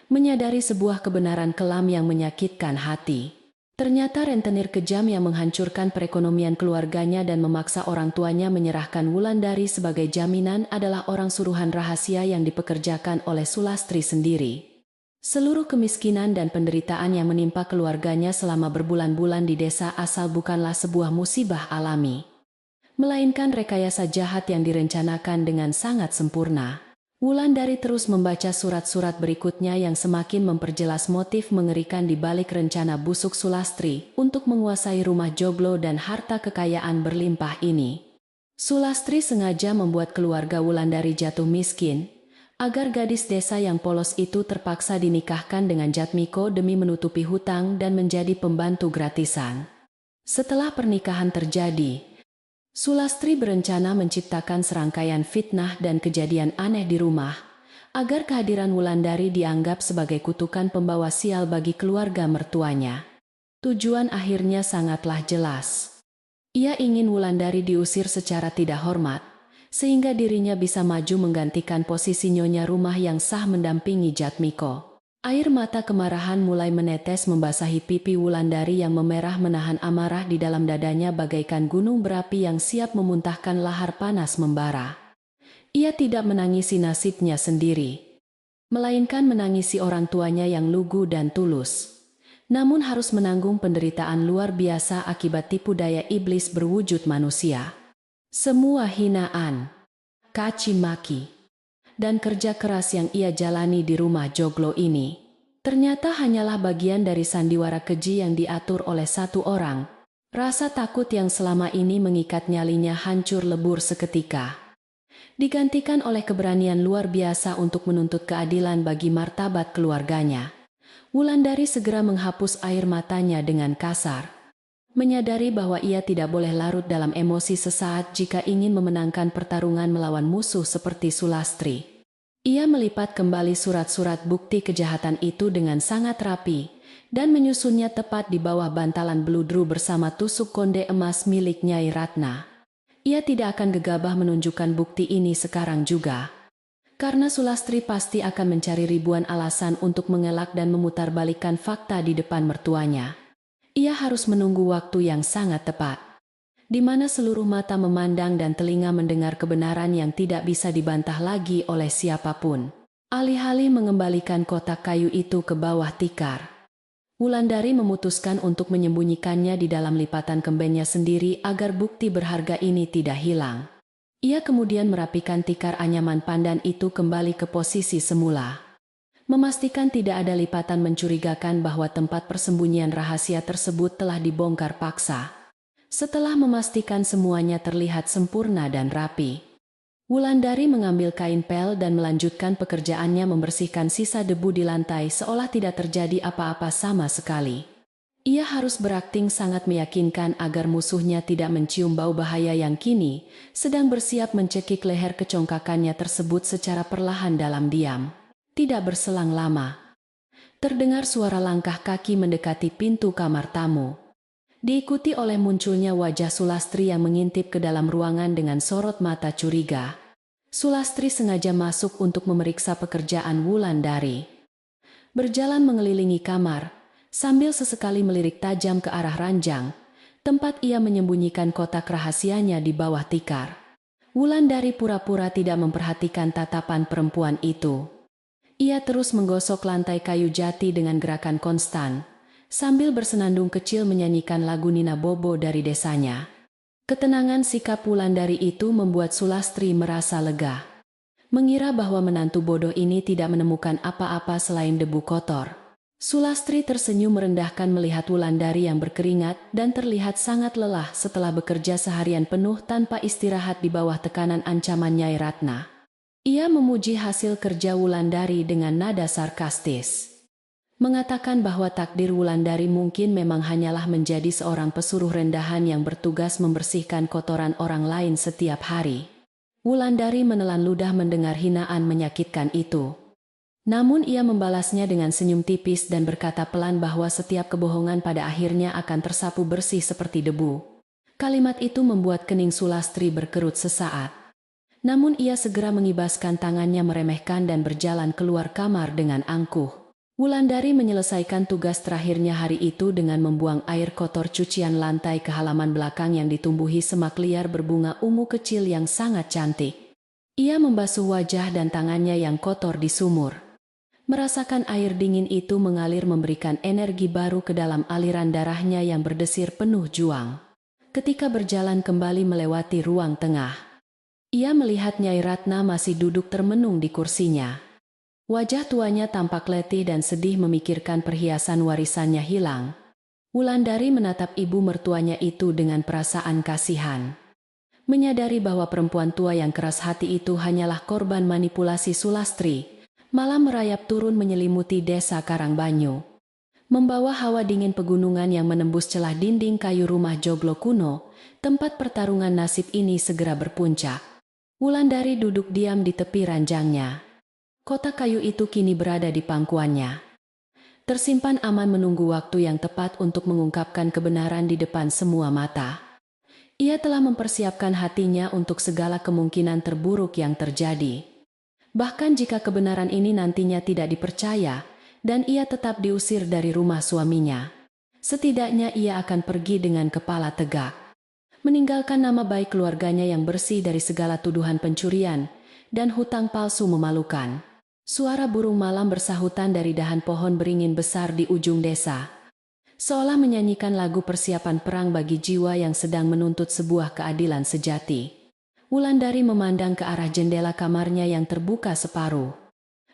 Menyadari sebuah kebenaran kelam yang menyakitkan hati. Ternyata rentenir kejam yang menghancurkan perekonomian keluarganya dan memaksa orang tuanya menyerahkan Wulandari sebagai jaminan adalah orang suruhan rahasia yang dipekerjakan oleh Sulastri sendiri. Seluruh kemiskinan dan penderitaan yang menimpa keluarganya selama berbulan-bulan di desa asal bukanlah sebuah musibah alami, melainkan rekayasa jahat yang direncanakan dengan sangat sempurna. Wulandari terus membaca surat-surat berikutnya yang semakin memperjelas motif mengerikan di balik rencana busuk Sulastri untuk menguasai rumah joglo dan harta kekayaan berlimpah ini. Sulastri sengaja membuat keluarga Wulandari jatuh miskin, agar gadis desa yang polos itu terpaksa dinikahkan dengan Jatmiko demi menutupi hutang dan menjadi pembantu gratisan. Setelah pernikahan terjadi, Sulastri berencana menciptakan serangkaian fitnah dan kejadian aneh di rumah, agar kehadiran Wulandari dianggap sebagai kutukan pembawa sial bagi keluarga mertuanya. Tujuan akhirnya sangatlah jelas. Ia ingin Wulandari diusir secara tidak hormat, sehingga dirinya bisa maju menggantikan posisi nyonya rumah yang sah mendampingi Jatmiko. Air mata kemarahan mulai menetes membasahi pipi Wulandari yang memerah menahan amarah di dalam dadanya bagaikan gunung berapi yang siap memuntahkan lahar panas membara. Ia tidak menangisi nasibnya sendiri, melainkan menangisi orang tuanya yang lugu dan tulus. Namun harus menanggung penderitaan luar biasa akibat tipu daya iblis berwujud manusia. Semua hinaan, caci maki, dan kerja keras yang ia jalani di rumah joglo ini ternyata hanyalah bagian dari sandiwara keji yang diatur oleh satu orang. Rasa takut yang selama ini mengikat nyalinya hancur lebur seketika, digantikan oleh keberanian luar biasa untuk menuntut keadilan bagi martabat keluarganya. Wulandari segera menghapus air matanya dengan kasar, menyadari bahwa ia tidak boleh larut dalam emosi sesaat jika ingin memenangkan pertarungan melawan musuh seperti Sulastri. Ia melipat kembali surat-surat bukti kejahatan itu dengan sangat rapi dan menyusunnya tepat di bawah bantalan bludru bersama tusuk konde emas milik Nyai Ratna. Ia tidak akan gegabah menunjukkan bukti ini sekarang juga, karena Sulastri pasti akan mencari ribuan alasan untuk mengelak dan memutarbalikkan fakta di depan mertuanya. Ia harus menunggu waktu yang sangat tepat, di mana seluruh mata memandang dan telinga mendengar kebenaran yang tidak bisa dibantah lagi oleh siapapun. Alih-alih mengembalikan kotak kayu itu ke bawah tikar, Wulandari memutuskan untuk menyembunyikannya di dalam lipatan kembennya sendiri agar bukti berharga ini tidak hilang. Ia kemudian merapikan tikar anyaman pandan itu kembali ke posisi semula. Memastikan tidak ada lipatan mencurigakan bahwa tempat persembunyian rahasia tersebut telah dibongkar paksa. Setelah memastikan semuanya terlihat sempurna dan rapi, Wulandari mengambil kain pel dan melanjutkan pekerjaannya membersihkan sisa debu di lantai seolah tidak terjadi apa-apa sama sekali. Ia harus berakting sangat meyakinkan agar musuhnya tidak mencium bau bahaya yang kini sedang bersiap mencekik leher kecongkakannya tersebut secara perlahan dalam diam. Tidak berselang lama, terdengar suara langkah kaki mendekati pintu kamar tamu. Diikuti oleh munculnya wajah Sulastri yang mengintip ke dalam ruangan dengan sorot mata curiga. Sulastri sengaja masuk untuk memeriksa pekerjaan Wulandari. Berjalan mengelilingi kamar, sambil sesekali melirik tajam ke arah ranjang, tempat ia menyembunyikan kotak rahasianya di bawah tikar. Wulandari pura-pura tidak memperhatikan tatapan perempuan itu. Ia terus menggosok lantai kayu jati dengan gerakan konstan, sambil bersenandung kecil menyanyikan lagu Nina Bobo dari desanya. Ketenangan sikap Wulandari itu membuat Sulastri merasa lega. Mengira bahwa menantu bodoh ini tidak menemukan apa-apa selain debu kotor. Sulastri tersenyum merendahkan melihat Wulandari yang berkeringat dan terlihat sangat lelah setelah bekerja seharian penuh tanpa istirahat di bawah tekanan ancaman Nyai Ratna. Ia memuji hasil kerja Wulandari dengan nada sarkastis, mengatakan bahwa takdir Wulandari mungkin memang hanyalah menjadi seorang pesuruh rendahan yang bertugas membersihkan kotoran orang lain setiap hari. Wulandari menelan ludah mendengar hinaan menyakitkan itu. Namun ia membalasnya dengan senyum tipis dan berkata pelan bahwa setiap kebohongan pada akhirnya akan tersapu bersih seperti debu. Kalimat itu membuat kening Sulastri berkerut sesaat. Namun ia segera mengibaskan tangannya meremehkan dan berjalan keluar kamar dengan angkuh. Wulandari menyelesaikan tugas terakhirnya hari itu dengan membuang air kotor cucian lantai ke halaman belakang yang ditumbuhi semak liar berbunga ungu kecil yang sangat cantik. Ia membasuh wajah dan tangannya yang kotor di sumur. Merasakan air dingin itu mengalir memberikan energi baru ke dalam aliran darahnya yang berdesir penuh juang. Ketika berjalan kembali melewati ruang tengah, ia melihat Nyai Ratna masih duduk termenung di kursinya. Wajah tuanya tampak letih dan sedih memikirkan perhiasan warisannya hilang. Wulandari menatap ibu mertuanya itu dengan perasaan kasihan. Menyadari bahwa perempuan tua yang keras hati itu hanyalah korban manipulasi Sulastri, malam merayap turun menyelimuti desa Karangbanyu. Membawa hawa dingin pegunungan yang menembus celah dinding kayu rumah joglo kuno, tempat pertarungan nasib ini segera berpuncak. Wulandari duduk diam di tepi ranjangnya. Kotak kayu itu kini berada di pangkuannya. Tersimpan aman menunggu waktu yang tepat untuk mengungkapkan kebenaran di depan semua mata. Ia telah mempersiapkan hatinya untuk segala kemungkinan terburuk yang terjadi. Bahkan jika kebenaran ini nantinya tidak dipercaya, dan ia tetap diusir dari rumah suaminya, setidaknya ia akan pergi dengan kepala tegak. Meninggalkan nama baik keluarganya yang bersih dari segala tuduhan pencurian dan hutang palsu memalukan. Suara burung malam bersahutan dari dahan pohon beringin besar di ujung desa, seolah menyanyikan lagu persiapan perang bagi jiwa yang sedang menuntut sebuah keadilan sejati. Wulandari memandang ke arah jendela kamarnya yang terbuka separuh.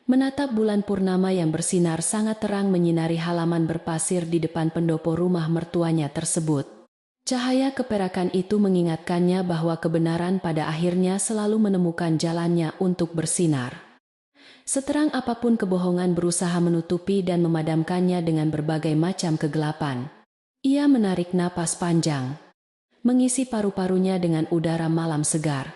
Menatap bulan purnama yang bersinar sangat terang menyinari halaman berpasir di depan pendopo rumah mertuanya tersebut. Cahaya keperakan itu mengingatkannya bahwa kebenaran pada akhirnya selalu menemukan jalannya untuk bersinar. Seterang apapun kebohongan berusaha menutupi dan memadamkannya dengan berbagai macam kegelapan. Ia menarik napas panjang, mengisi paru-parunya dengan udara malam segar,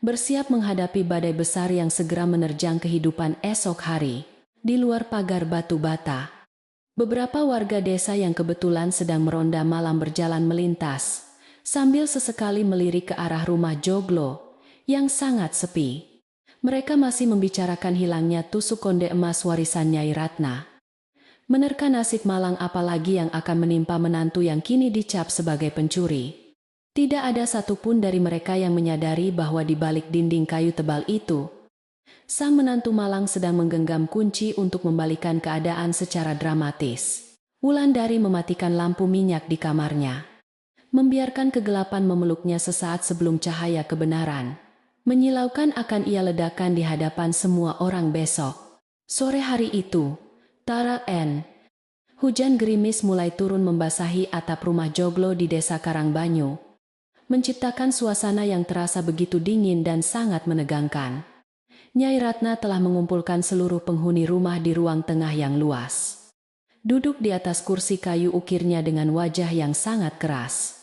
bersiap menghadapi badai besar yang segera menerjang kehidupan esok hari. Di luar pagar batu bata, beberapa warga desa yang kebetulan sedang meronda malam berjalan melintas, sambil sesekali melirik ke arah rumah joglo yang sangat sepi. Mereka masih membicarakan hilangnya tusuk konde emas warisan Nyai Ratna. Menerka nasib malang apalagi yang akan menimpa menantu yang kini dicap sebagai pencuri. Tidak ada satupun dari mereka yang menyadari bahwa di balik dinding kayu tebal itu, sang menantu malang sedang menggenggam kunci untuk membalikan keadaan secara dramatis. Wulandari mematikan lampu minyak di kamarnya, membiarkan kegelapan memeluknya sesaat sebelum cahaya kebenaran Menyilaukan akan ia ledakan di hadapan semua orang besok. Sore hari itu, hujan gerimis mulai turun membasahi atap rumah joglo di desa Karangbanyu, menciptakan suasana yang terasa begitu dingin dan sangat menegangkan. Nyai Ratna telah mengumpulkan seluruh penghuni rumah di ruang tengah yang luas. Duduk di atas kursi kayu ukirnya dengan wajah yang sangat keras.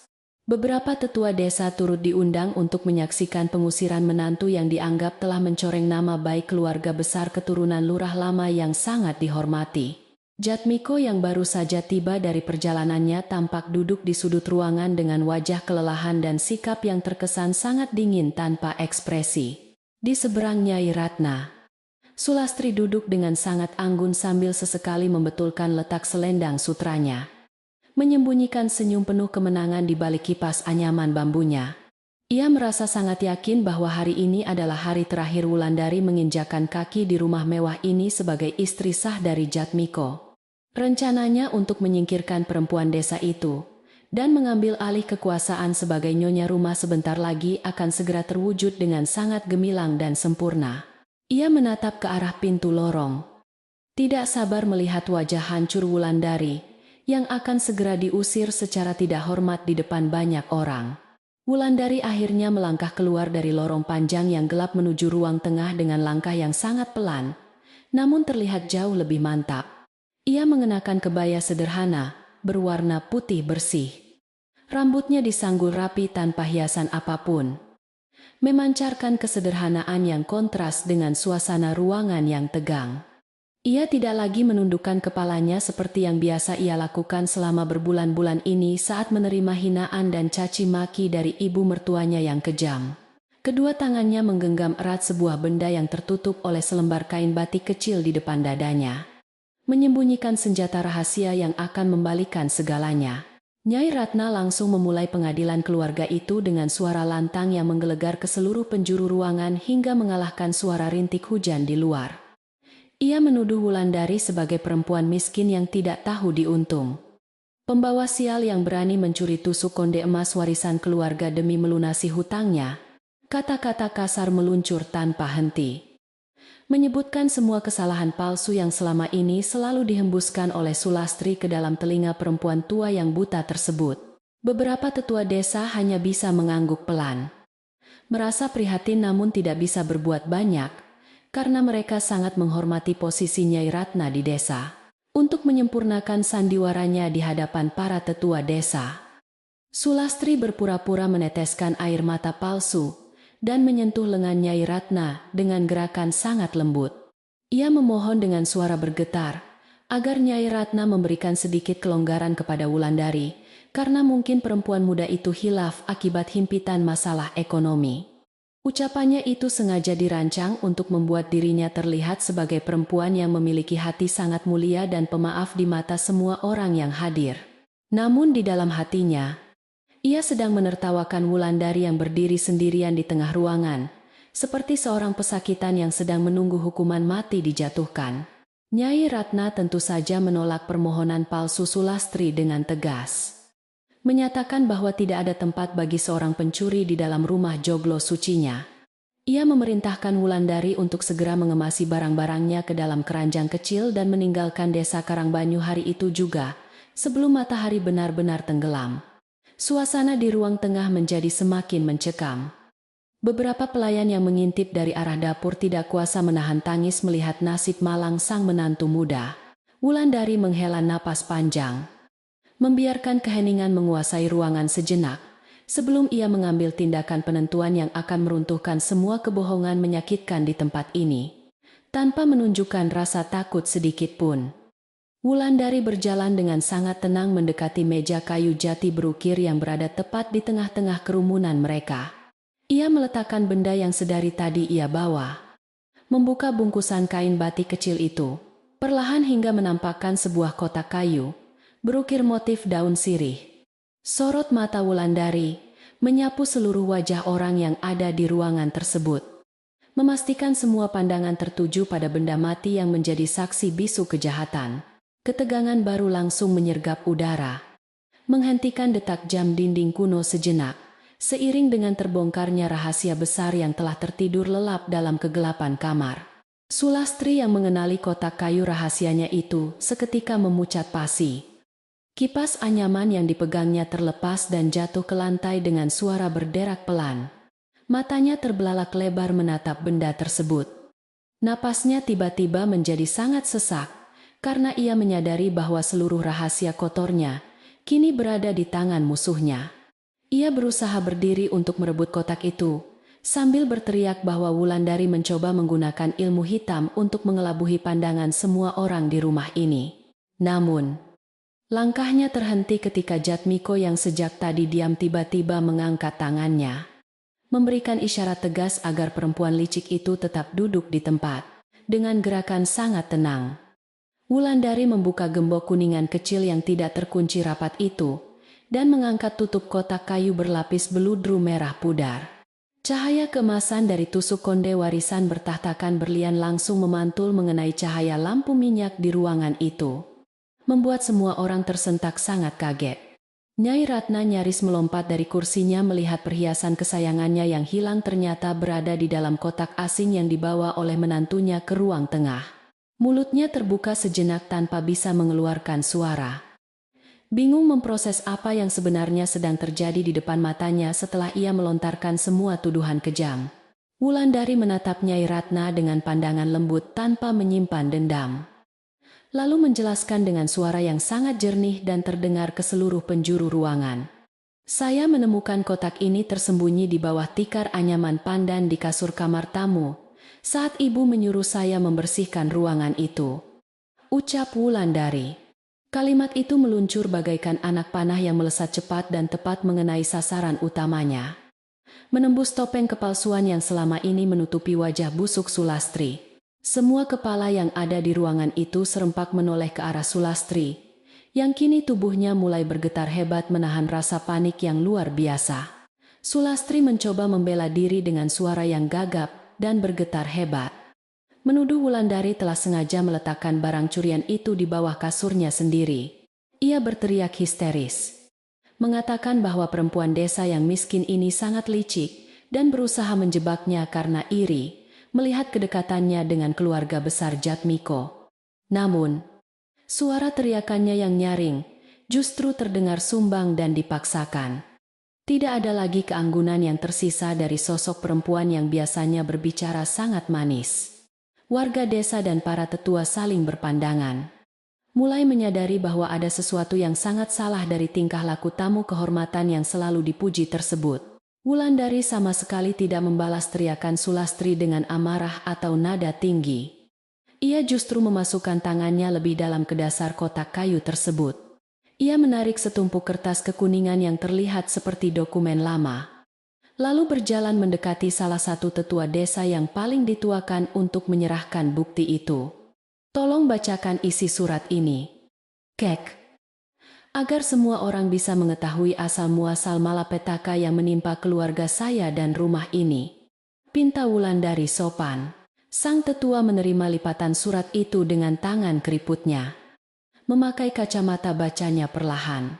Beberapa tetua desa turut diundang untuk menyaksikan pengusiran menantu yang dianggap telah mencoreng nama baik keluarga besar keturunan lurah lama yang sangat dihormati. Jatmiko yang baru saja tiba dari perjalanannya tampak duduk di sudut ruangan dengan wajah kelelahan dan sikap yang terkesan sangat dingin tanpa ekspresi. Di seberang Nyai Ratna, Sulastri duduk dengan sangat anggun sambil sesekali membetulkan letak selendang sutranya, menyembunyikan senyum penuh kemenangan di balik kipas anyaman bambunya. Ia merasa sangat yakin bahwa hari ini adalah hari terakhir Wulandari menginjakan kaki di rumah mewah ini sebagai istri sah dari Jatmiko. Rencananya untuk menyingkirkan perempuan desa itu dan mengambil alih kekuasaan sebagai nyonya rumah sebentar lagi akan segera terwujud dengan sangat gemilang dan sempurna. Ia menatap ke arah pintu lorong, tidak sabar melihat wajah hancur Wulandari yang akan segera diusir secara tidak hormat di depan banyak orang. Wulandari akhirnya melangkah keluar dari lorong panjang yang gelap menuju ruang tengah dengan langkah yang sangat pelan, namun terlihat jauh lebih mantap. Ia mengenakan kebaya sederhana, berwarna putih bersih. Rambutnya disanggul rapi tanpa hiasan apapun, memancarkan kesederhanaan yang kontras dengan suasana ruangan yang tegang. Ia tidak lagi menundukkan kepalanya seperti yang biasa ia lakukan selama berbulan-bulan ini saat menerima hinaan dan caci maki dari ibu mertuanya yang kejam. Kedua tangannya menggenggam erat sebuah benda yang tertutup oleh selembar kain batik kecil di depan dadanya, menyembunyikan senjata rahasia yang akan membalikan segalanya. Nyai Ratna langsung memulai pengadilan keluarga itu dengan suara lantang yang menggelegar ke seluruh penjuru ruangan hingga mengalahkan suara rintik hujan di luar. Ia menuduh Wulandari sebagai perempuan miskin yang tidak tahu diuntung, pembawa sial yang berani mencuri tusuk konde emas warisan keluarga demi melunasi hutangnya. Kata-kata kasar meluncur tanpa henti, menyebutkan semua kesalahan palsu yang selama ini selalu dihembuskan oleh Sulastri ke dalam telinga perempuan tua yang buta tersebut. Beberapa tetua desa hanya bisa mengangguk pelan, merasa prihatin namun tidak bisa berbuat banyak, karena mereka sangat menghormati posisi Nyai Ratna di desa, untuk menyempurnakan sandiwaranya di hadapan para tetua desa. Sulastri berpura-pura meneteskan air mata palsu dan menyentuh lengan Nyai Ratna dengan gerakan sangat lembut. Ia memohon dengan suara bergetar agar Nyai Ratna memberikan sedikit kelonggaran kepada Wulandari, karena mungkin perempuan muda itu hilaf akibat himpitan masalah ekonomi. Ucapannya itu sengaja dirancang untuk membuat dirinya terlihat sebagai perempuan yang memiliki hati sangat mulia dan pemaaf di mata semua orang yang hadir. Namun di dalam hatinya, ia sedang menertawakan Wulandari yang berdiri sendirian di tengah ruangan, seperti seorang pesakitan yang sedang menunggu hukuman mati dijatuhkan. Nyai Ratna tentu saja menolak permohonan palsu Sulastri dengan tegas, menyatakan bahwa tidak ada tempat bagi seorang pencuri di dalam rumah joglo sucinya. Ia memerintahkan Wulandari untuk segera mengemasi barang-barangnya ke dalam keranjang kecil dan meninggalkan desa Karangbanyu hari itu juga, sebelum matahari benar-benar tenggelam. Suasana di ruang tengah menjadi semakin mencekam. Beberapa pelayan yang mengintip dari arah dapur tidak kuasa menahan tangis melihat nasib malang sang menantu muda. Wulandari menghela napas panjang, membiarkan keheningan menguasai ruangan sejenak, sebelum ia mengambil tindakan penentuan yang akan meruntuhkan semua kebohongan menyakitkan di tempat ini, tanpa menunjukkan rasa takut sedikit pun. Wulandari berjalan dengan sangat tenang mendekati meja kayu jati berukir yang berada tepat di tengah-tengah kerumunan mereka. Ia meletakkan benda yang sedari tadi ia bawa, membuka bungkusan kain batik kecil itu, perlahan hingga menampakkan sebuah kotak kayu berukir motif daun sirih. Sorot mata Wulandari menyapu seluruh wajah orang yang ada di ruangan tersebut, memastikan semua pandangan tertuju pada benda mati yang menjadi saksi bisu kejahatan. Ketegangan baru langsung menyergap udara, menghentikan detak jam dinding kuno sejenak, Seiring dengan terbongkarnya rahasia besar yang telah tertidur lelap dalam kegelapan kamar, Sulastri yang mengenali kotak kayu rahasianya itu seketika memucat pasi. Kipas anyaman yang dipegangnya terlepas dan jatuh ke lantai dengan suara berderak pelan. Matanya terbelalak lebar menatap benda tersebut. Napasnya tiba-tiba menjadi sangat sesak, karena ia menyadari bahwa seluruh rahasia kotornya kini berada di tangan musuhnya. Ia berusaha berdiri untuk merebut kotak itu, sambil berteriak bahwa Wulandari mencoba menggunakan ilmu hitam untuk mengelabuhi pandangan semua orang di rumah ini. Namun, langkahnya terhenti ketika Jatmiko yang sejak tadi diam tiba-tiba mengangkat tangannya, memberikan isyarat tegas agar perempuan licik itu tetap duduk di tempat. Dengan gerakan sangat tenang, Wulandari membuka gembok kuningan kecil yang tidak terkunci rapat itu, dan mengangkat tutup kotak kayu berlapis beludru merah pudar. Cahaya keemasan dari tusuk konde warisan bertahtakan berlian langsung memantul mengenai cahaya lampu minyak di ruangan itu, membuat semua orang tersentak sangat kaget. Nyai Ratna nyaris melompat dari kursinya melihat perhiasan kesayangannya yang hilang ternyata berada di dalam kotak asing yang dibawa oleh menantunya ke ruang tengah. Mulutnya terbuka sejenak tanpa bisa mengeluarkan suara. Bingung memproses apa yang sebenarnya sedang terjadi di depan matanya setelah ia melontarkan semua tuduhan kejam. Wulandari menatap Nyai Ratna dengan pandangan lembut tanpa menyimpan dendam. Lalu menjelaskan dengan suara yang sangat jernih dan terdengar ke seluruh penjuru ruangan. Saya menemukan kotak ini tersembunyi di bawah tikar anyaman pandan di kasur kamar tamu, saat ibu menyuruh saya membersihkan ruangan itu. Ucap Wulandari. Kalimat itu meluncur bagaikan anak panah yang melesat cepat dan tepat mengenai sasaran utamanya, menembus topeng kepalsuan yang selama ini menutupi wajah busuk Sulastri. Semua kepala yang ada di ruangan itu serempak menoleh ke arah Sulastri, yang kini tubuhnya mulai bergetar hebat menahan rasa panik yang luar biasa. Sulastri mencoba membela diri dengan suara yang gagap dan bergetar hebat, menuduh Wulandari telah sengaja meletakkan barang curian itu di bawah kasurnya sendiri. Ia berteriak histeris, mengatakan bahwa perempuan desa yang miskin ini sangat licik dan berusaha menjebaknya karena iri melihat kedekatannya dengan keluarga besar Jatmiko. Namun, suara teriakannya yang nyaring justru terdengar sumbang dan dipaksakan. Tidak ada lagi keanggunan yang tersisa dari sosok perempuan yang biasanya berbicara sangat manis. Warga desa dan para tetua saling berpandangan, mulai menyadari bahwa ada sesuatu yang sangat salah dari tingkah laku tamu kehormatan yang selalu dipuji tersebut. Wulandari sama sekali tidak membalas teriakan Sulastri dengan amarah atau nada tinggi. Ia justru memasukkan tangannya lebih dalam ke dasar kotak kayu tersebut. Ia menarik setumpuk kertas kekuningan yang terlihat seperti dokumen lama, lalu berjalan mendekati salah satu tetua desa yang paling dituakan untuk menyerahkan bukti itu. Tolong bacakan isi surat ini, Kek, agar semua orang bisa mengetahui asal-muasal malapetaka yang menimpa keluarga saya dan rumah ini. Pinta Wulandari sopan. Sang tetua menerima lipatan surat itu dengan tangan keriputnya. Memakai kacamata bacanya perlahan,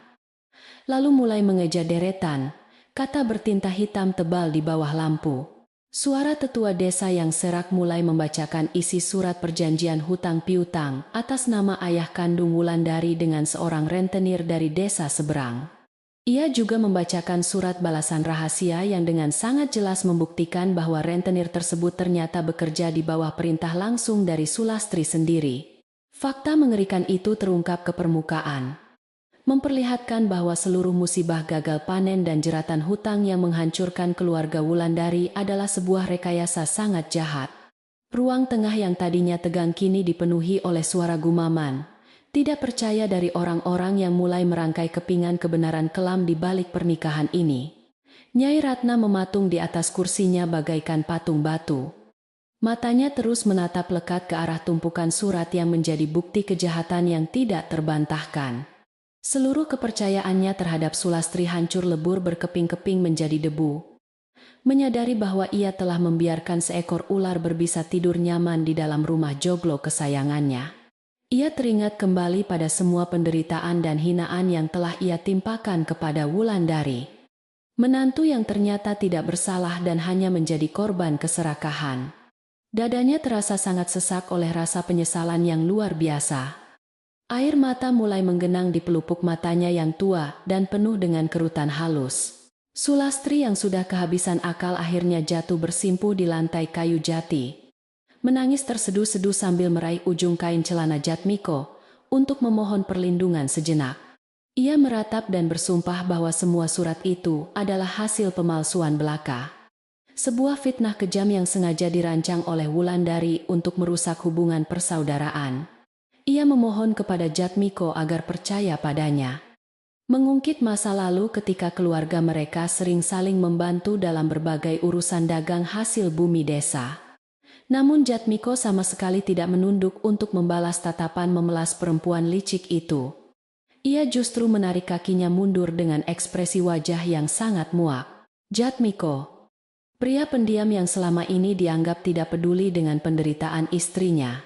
lalu mulai mengeja deretan kata bertinta hitam tebal di bawah lampu. Suara tetua desa yang serak mulai membacakan isi surat perjanjian hutang piutang atas nama ayah kandung Wulandari dengan seorang rentenir dari desa seberang. Ia juga membacakan surat balasan rahasia yang dengan sangat jelas membuktikan bahwa rentenir tersebut ternyata bekerja di bawah perintah langsung dari Sulastri sendiri. Fakta mengerikan itu terungkap ke permukaan, memperlihatkan bahwa seluruh musibah gagal panen dan jeratan hutang yang menghancurkan keluarga Wulandari adalah sebuah rekayasa sangat jahat. Ruang tengah yang tadinya tegang kini dipenuhi oleh suara gumaman tidak percaya dari orang-orang yang mulai merangkai kepingan kebenaran kelam di balik pernikahan ini. Nyai Ratna mematung di atas kursinya bagaikan patung batu. Matanya terus menatap lekat ke arah tumpukan surat yang menjadi bukti kejahatan yang tidak terbantahkan. Seluruh kepercayaannya terhadap Sulastri hancur lebur berkeping-keping menjadi debu. Menyadari bahwa ia telah membiarkan seekor ular berbisa tidur nyaman di dalam rumah joglo kesayangannya, ia teringat kembali pada semua penderitaan dan hinaan yang telah ia timpakan kepada Wulandari. Menantu yang ternyata tidak bersalah dan hanya menjadi korban keserakahan. Dadanya terasa sangat sesak oleh rasa penyesalan yang luar biasa. Air mata mulai menggenang di pelupuk matanya yang tua dan penuh dengan kerutan halus. Sulastri yang sudah kehabisan akal akhirnya jatuh bersimpuh di lantai kayu jati. Menangis terseduh-seduh sambil meraih ujung kain celana Jatmiko untuk memohon perlindungan sejenak. Ia meratap dan bersumpah bahwa semua surat itu adalah hasil pemalsuan belaka. Sebuah fitnah kejam yang sengaja dirancang oleh Wulandari untuk merusak hubungan persaudaraan. Ia memohon kepada Jatmiko agar percaya padanya. Mengungkit masa lalu ketika keluarga mereka sering saling membantu dalam berbagai urusan dagang hasil bumi desa. Namun Jatmiko sama sekali tidak menunduk untuk membalas tatapan memelas perempuan licik itu. Ia justru menarik kakinya mundur dengan ekspresi wajah yang sangat muak. Jatmiko, pria pendiam yang selama ini dianggap tidak peduli dengan penderitaan istrinya,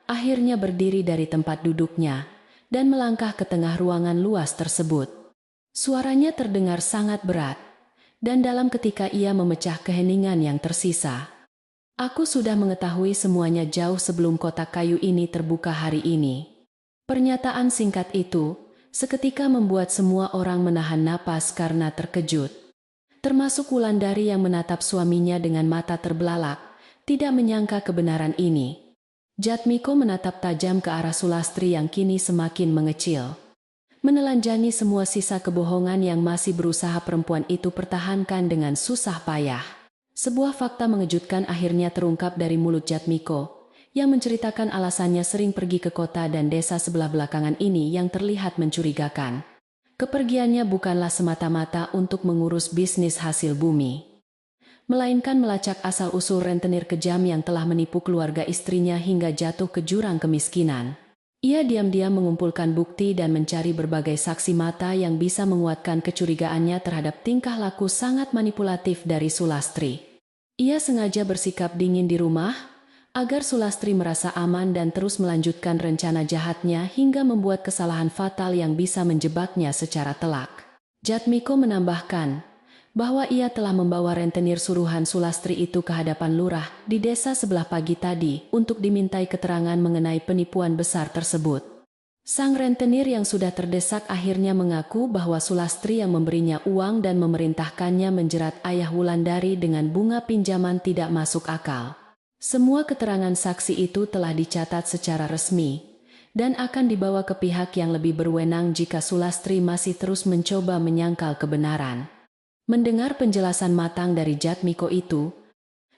akhirnya berdiri dari tempat duduknya dan melangkah ke tengah ruangan luas tersebut. Suaranya terdengar sangat berat, dan dalam ketika ia memecah keheningan yang tersisa. Aku sudah mengetahui semuanya jauh sebelum kotak kayu ini terbuka hari ini. Pernyataan singkat itu seketika membuat semua orang menahan napas karena terkejut. Termasuk Wulandari yang menatap suaminya dengan mata terbelalak, tidak menyangka kebenaran ini. Jatmiko menatap tajam ke arah Sulastri yang kini semakin mengecil. Menelanjangi semua sisa kebohongan yang masih berusaha perempuan itu pertahankan dengan susah payah. Sebuah fakta mengejutkan akhirnya terungkap dari mulut Jatmiko, yang menceritakan alasannya sering pergi ke kota dan desa sebelah belakangan ini yang terlihat mencurigakan. Kepergiannya bukanlah semata-mata untuk mengurus bisnis hasil bumi, melainkan melacak asal-usul rentenir kejam yang telah menipu keluarga istrinya hingga jatuh ke jurang kemiskinan. Ia diam-diam mengumpulkan bukti dan mencari berbagai saksi mata yang bisa menguatkan kecurigaannya terhadap tingkah laku sangat manipulatif dari Sulastri. Ia sengaja bersikap dingin di rumah, agar Sulastri merasa aman dan terus melanjutkan rencana jahatnya hingga membuat kesalahan fatal yang bisa menjebaknya secara telak. Jatmiko menambahkan bahwa ia telah membawa rentenir suruhan Sulastri itu ke hadapan lurah di desa sebelah pagi tadi untuk dimintai keterangan mengenai penipuan besar tersebut. Sang rentenir yang sudah terdesak akhirnya mengaku bahwa Sulastri yang memberinya uang dan memerintahkannya menjerat ayah Wulandari dengan bunga pinjaman tidak masuk akal. Semua keterangan saksi itu telah dicatat secara resmi dan akan dibawa ke pihak yang lebih berwenang jika Sulastri masih terus mencoba menyangkal kebenaran. Mendengar penjelasan matang dari Jatmiko itu,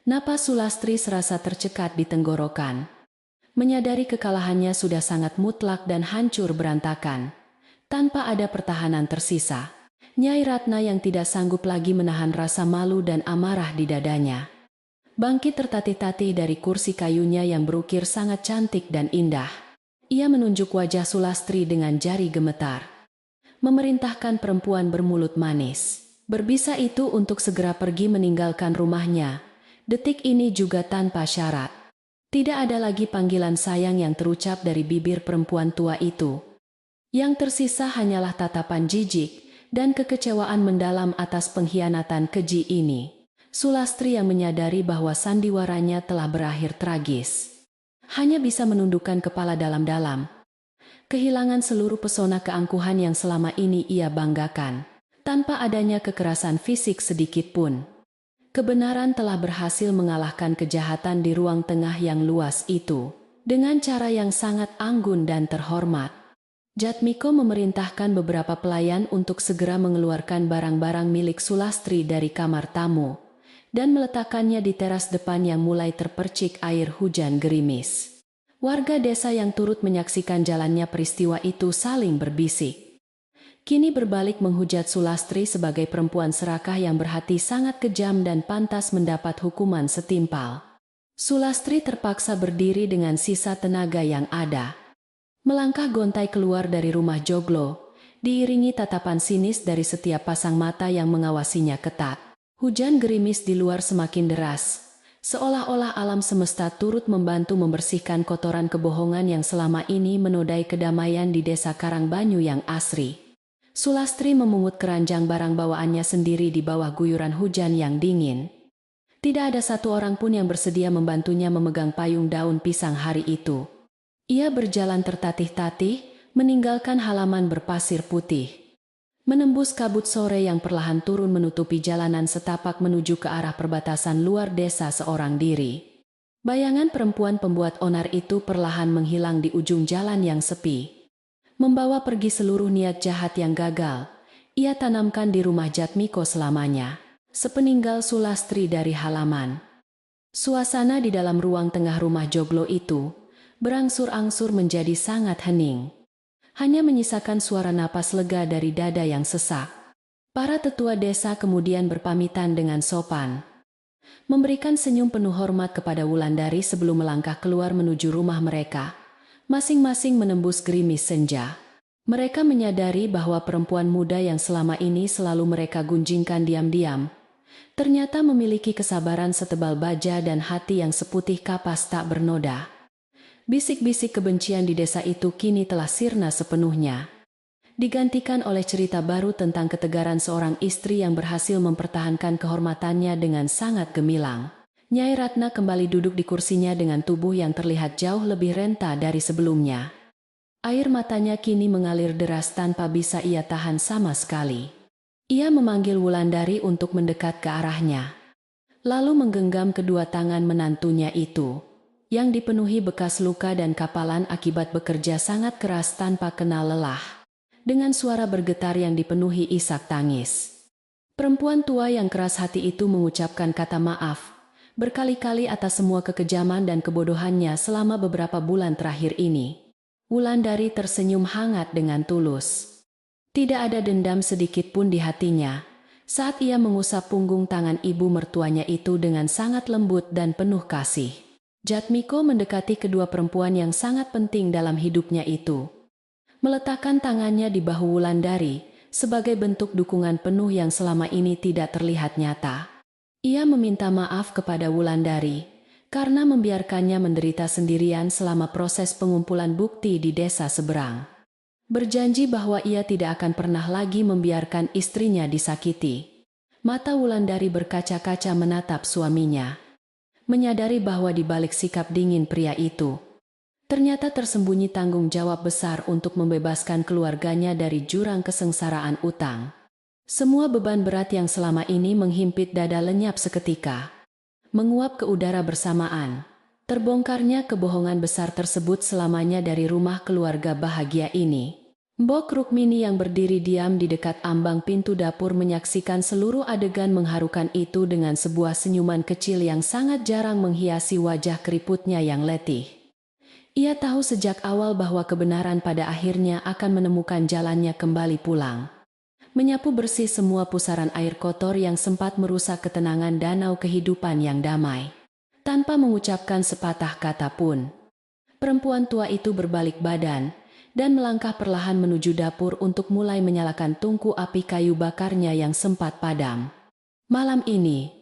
napas Sulastri serasa tercekat di tenggorokan. Menyadari kekalahannya sudah sangat mutlak dan hancur berantakan, tanpa ada pertahanan tersisa. Nyai Ratna yang tidak sanggup lagi menahan rasa malu dan amarah di dadanya, bangkit tertatih-tatih dari kursi kayunya yang berukir sangat cantik dan indah. Ia menunjuk wajah Sulastri dengan jari gemetar, memerintahkan perempuan bermulut manis berbisa itu untuk segera pergi meninggalkan rumahnya. Detik ini juga tanpa syarat. Tidak ada lagi panggilan sayang yang terucap dari bibir perempuan tua itu. Yang tersisa hanyalah tatapan jijik dan kekecewaan mendalam atas pengkhianatan keji ini. Sulastri yang menyadari bahwa sandiwaranya telah berakhir tragis, hanya bisa menundukkan kepala dalam-dalam, kehilangan seluruh pesona keangkuhan yang selama ini ia banggakan. Tanpa adanya kekerasan fisik sedikit pun, kebenaran telah berhasil mengalahkan kejahatan di ruang tengah yang luas itu, dengan cara yang sangat anggun dan terhormat. Jatmiko memerintahkan beberapa pelayan untuk segera mengeluarkan barang-barang milik Sulastri dari kamar tamu, dan meletakkannya di teras depan yang mulai terpercik air hujan gerimis. Warga desa yang turut menyaksikan jalannya peristiwa itu saling berbisik. Kini berbalik menghujat Sulastri sebagai perempuan serakah yang berhati sangat kejam dan pantas mendapat hukuman setimpal. Sulastri terpaksa berdiri dengan sisa tenaga yang ada. Melangkah gontai keluar dari rumah joglo, diiringi tatapan sinis dari setiap pasang mata yang mengawasinya ketat. Hujan gerimis di luar semakin deras, seolah-olah alam semesta turut membantu membersihkan kotoran kebohongan yang selama ini menodai kedamaian di desa Karangbanyu yang asri. Sulastri memungut keranjang barang bawaannya sendiri di bawah guyuran hujan yang dingin. Tidak ada satu orang pun yang bersedia membantunya memegang payung daun pisang hari itu. Ia berjalan tertatih-tatih, meninggalkan halaman berpasir putih. Menembus kabut sore yang perlahan turun menutupi jalanan setapak menuju ke arah perbatasan luar desa seorang diri. Bayangan perempuan pembuat onar itu perlahan menghilang di ujung jalan yang sepi. Membawa pergi seluruh niat jahat yang gagal, ia tanamkan di rumah Jatmiko selamanya. Sepeninggal Sulastri dari halaman. Suasana di dalam ruang tengah rumah joglo itu berangsur-angsur menjadi sangat hening. Hanya menyisakan suara napas lega dari dada yang sesak. Para tetua desa kemudian berpamitan dengan sopan. Memberikan senyum penuh hormat kepada Wulandari sebelum melangkah keluar menuju rumah mereka. Masing-masing menembus gerimis senja. Mereka menyadari bahwa perempuan muda yang selama ini selalu mereka gunjingkan diam-diam, ternyata memiliki kesabaran setebal baja dan hati yang seputih kapas tak bernoda. Bisik-bisik kebencian di desa itu kini telah sirna sepenuhnya. Digantikan oleh cerita baru tentang ketegaran seorang istri yang berhasil mempertahankan kehormatannya dengan sangat gemilang. Nyai Ratna kembali duduk di kursinya dengan tubuh yang terlihat jauh lebih renta dari sebelumnya. Air matanya kini mengalir deras tanpa bisa ia tahan sama sekali. Ia memanggil Wulandari untuk mendekat ke arahnya. Lalu menggenggam kedua tangan menantunya itu, yang dipenuhi bekas luka dan kapalan akibat bekerja sangat keras tanpa kenal lelah. Dengan suara bergetar yang dipenuhi isak tangis. Perempuan tua yang keras hati itu mengucapkan kata maaf berkali-kali atas semua kekejaman dan kebodohannya selama beberapa bulan terakhir ini. Wulandari tersenyum hangat dengan tulus. Tidak ada dendam sedikit pun di hatinya saat ia mengusap punggung tangan ibu mertuanya itu dengan sangat lembut dan penuh kasih. Jatmiko mendekati kedua perempuan yang sangat penting dalam hidupnya itu. Meletakkan tangannya di bahu Wulandari sebagai bentuk dukungan penuh yang selama ini tidak terlihat nyata. Ia meminta maaf kepada Wulandari karena membiarkannya menderita sendirian selama proses pengumpulan bukti di desa seberang. Berjanji bahwa ia tidak akan pernah lagi membiarkan istrinya disakiti. Mata Wulandari berkaca-kaca menatap suaminya. Menyadari bahwa di balik sikap dingin pria itu, ternyata tersembunyi tanggung jawab besar untuk membebaskan keluarganya dari jurang kesengsaraan utang. Semua beban berat yang selama ini menghimpit dada lenyap seketika. Menguap ke udara bersamaan. Terbongkarnya kebohongan besar tersebut selamanya dari rumah keluarga bahagia ini. Mbok Rukmini yang berdiri diam di dekat ambang pintu dapur menyaksikan seluruh adegan mengharukan itu dengan sebuah senyuman kecil yang sangat jarang menghiasi wajah keriputnya yang letih. Ia tahu sejak awal bahwa kebenaran pada akhirnya akan menemukan jalannya kembali pulang. Menyapu bersih semua pusaran air kotor yang sempat merusak ketenangan danau kehidupan yang damai. Tanpa mengucapkan sepatah kata pun, perempuan tua itu berbalik badan dan melangkah perlahan menuju dapur untuk mulai menyalakan tungku api kayu bakarnya yang sempat padam. Malam ini,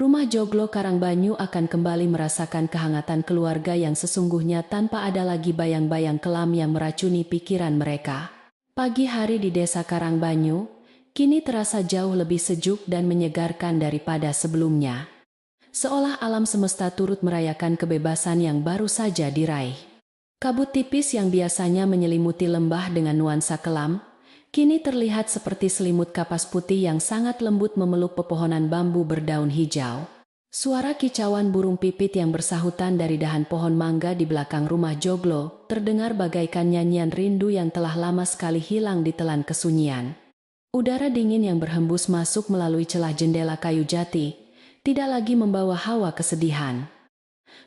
rumah joglo Karangbanyu akan kembali merasakan kehangatan keluarga yang sesungguhnya tanpa ada lagi bayang-bayang kelam yang meracuni pikiran mereka. Pagi hari di desa Karangbanyu kini terasa jauh lebih sejuk dan menyegarkan daripada sebelumnya. Seolah alam semesta turut merayakan kebebasan yang baru saja diraih. Kabut tipis yang biasanya menyelimuti lembah dengan nuansa kelam, kini terlihat seperti selimut kapas putih yang sangat lembut memeluk pepohonan bambu berdaun hijau. Suara kicauan burung pipit yang bersahutan dari dahan pohon mangga di belakang rumah joglo terdengar bagaikan nyanyian rindu yang telah lama sekali hilang di telan kesunyian. Udara dingin yang berhembus masuk melalui celah jendela kayu jati tidak lagi membawa hawa kesedihan,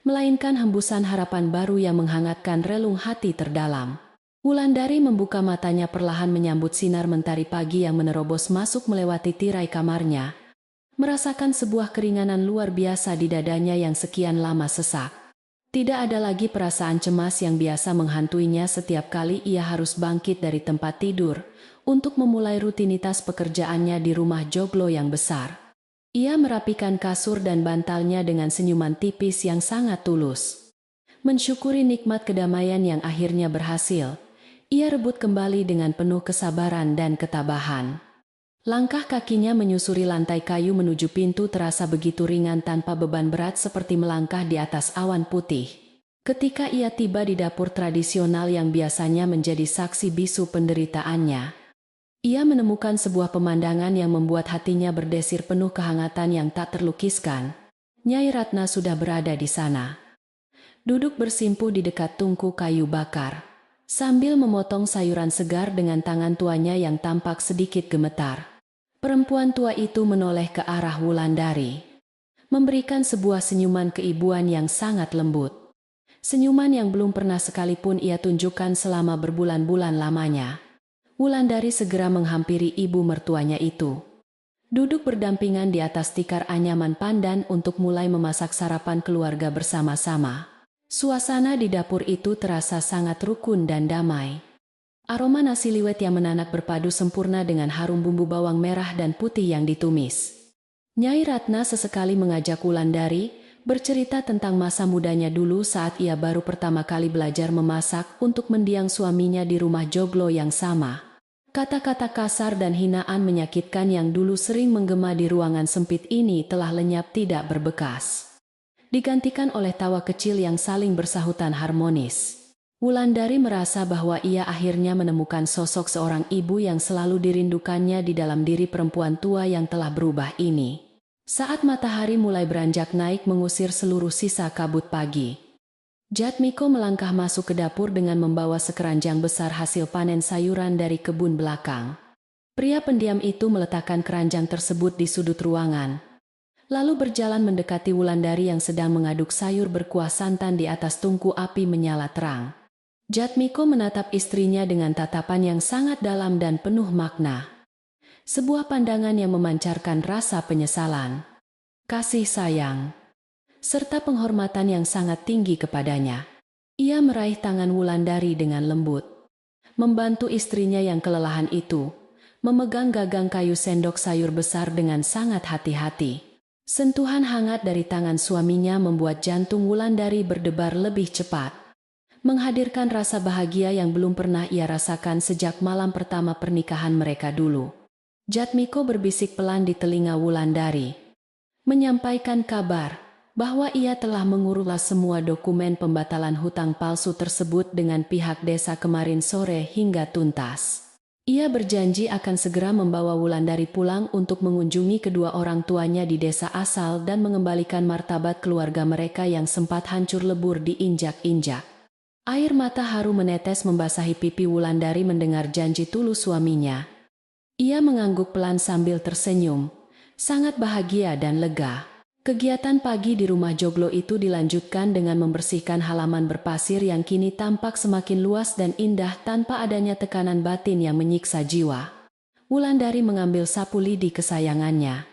melainkan hembusan harapan baru yang menghangatkan relung hati terdalam. Wulandari membuka matanya perlahan menyambut sinar mentari pagi yang menerobos masuk melewati tirai kamarnya. Merasakan sebuah keringanan luar biasa di dadanya yang sekian lama sesak. Tidak ada lagi perasaan cemas yang biasa menghantuinya setiap kali ia harus bangkit dari tempat tidur untuk memulai rutinitas pekerjaannya di rumah joglo yang besar. Ia merapikan kasur dan bantalnya dengan senyuman tipis yang sangat tulus. Mensyukuri nikmat kedamaian yang akhirnya berhasil, Ia rebut kembali dengan penuh kesabaran dan ketabahan. Langkah kakinya menyusuri lantai kayu menuju pintu terasa begitu ringan tanpa beban berat seperti melangkah di atas awan putih. Ketika ia tiba di dapur tradisional yang biasanya menjadi saksi bisu penderitaannya, ia menemukan sebuah pemandangan yang membuat hatinya berdesir penuh kehangatan yang tak terlukiskan. Nyai Ratna sudah berada di sana. Duduk bersimpuh di dekat tungku kayu bakar, sambil memotong sayuran segar dengan tangan tuanya yang tampak sedikit gemetar. Perempuan tua itu menoleh ke arah Wulandari, memberikan sebuah senyuman keibuan yang sangat lembut. Senyuman yang belum pernah sekalipun ia tunjukkan selama berbulan-bulan lamanya. Wulandari segera menghampiri ibu mertuanya itu. Duduk berdampingan di atas tikar anyaman pandan untuk mulai memasak sarapan keluarga bersama-sama. Suasana di dapur itu terasa sangat rukun dan damai. Aroma nasi liwet yang menanak berpadu sempurna dengan harum bumbu bawang merah dan putih yang ditumis. Nyai Ratna sesekali mengajak Wulandari bercerita tentang masa mudanya dulu saat ia baru pertama kali belajar memasak untuk mendiang suaminya di rumah joglo yang sama. Kata-kata kasar dan hinaan menyakitkan yang dulu sering menggema di ruangan sempit ini telah lenyap tidak berbekas, digantikan oleh tawa kecil yang saling bersahutan harmonis. Wulandari merasa bahwa ia akhirnya menemukan sosok seorang ibu yang selalu dirindukannya di dalam diri perempuan tua yang telah berubah ini. Saat matahari mulai beranjak naik mengusir seluruh sisa kabut pagi, Jatmiko melangkah masuk ke dapur dengan membawa sekeranjang besar hasil panen sayuran dari kebun belakang. Pria pendiam itu meletakkan keranjang tersebut di sudut ruangan, lalu berjalan mendekati Wulandari yang sedang mengaduk sayur berkuah santan di atas tungku api menyala terang. Jatmiko menatap istrinya dengan tatapan yang sangat dalam dan penuh makna. Sebuah pandangan yang memancarkan rasa penyesalan, kasih sayang, serta penghormatan yang sangat tinggi kepadanya. Ia meraih tangan Wulandari dengan lembut, membantu istrinya yang kelelahan itu, memegang gagang kayu sendok sayur besar dengan sangat hati-hati. Sentuhan hangat dari tangan suaminya membuat jantung Wulandari berdebar lebih cepat, menghadirkan rasa bahagia yang belum pernah ia rasakan sejak malam pertama pernikahan mereka dulu. Jatmiko berbisik pelan di telinga Wulandari, menyampaikan kabar bahwa ia telah mengurus semua dokumen pembatalan hutang palsu tersebut dengan pihak desa kemarin sore hingga tuntas. Ia berjanji akan segera membawa Wulandari pulang untuk mengunjungi kedua orang tuanya di desa asal dan mengembalikan martabat keluarga mereka yang sempat hancur lebur diinjak-injak. Air mata haru menetes membasahi pipi Wulandari mendengar janji tulus suaminya. Ia mengangguk pelan sambil tersenyum, sangat bahagia dan lega. Kegiatan pagi di rumah joglo itu dilanjutkan dengan membersihkan halaman berpasir yang kini tampak semakin luas dan indah tanpa adanya tekanan batin yang menyiksa jiwa. Wulandari mengambil sapu lidi kesayangannya,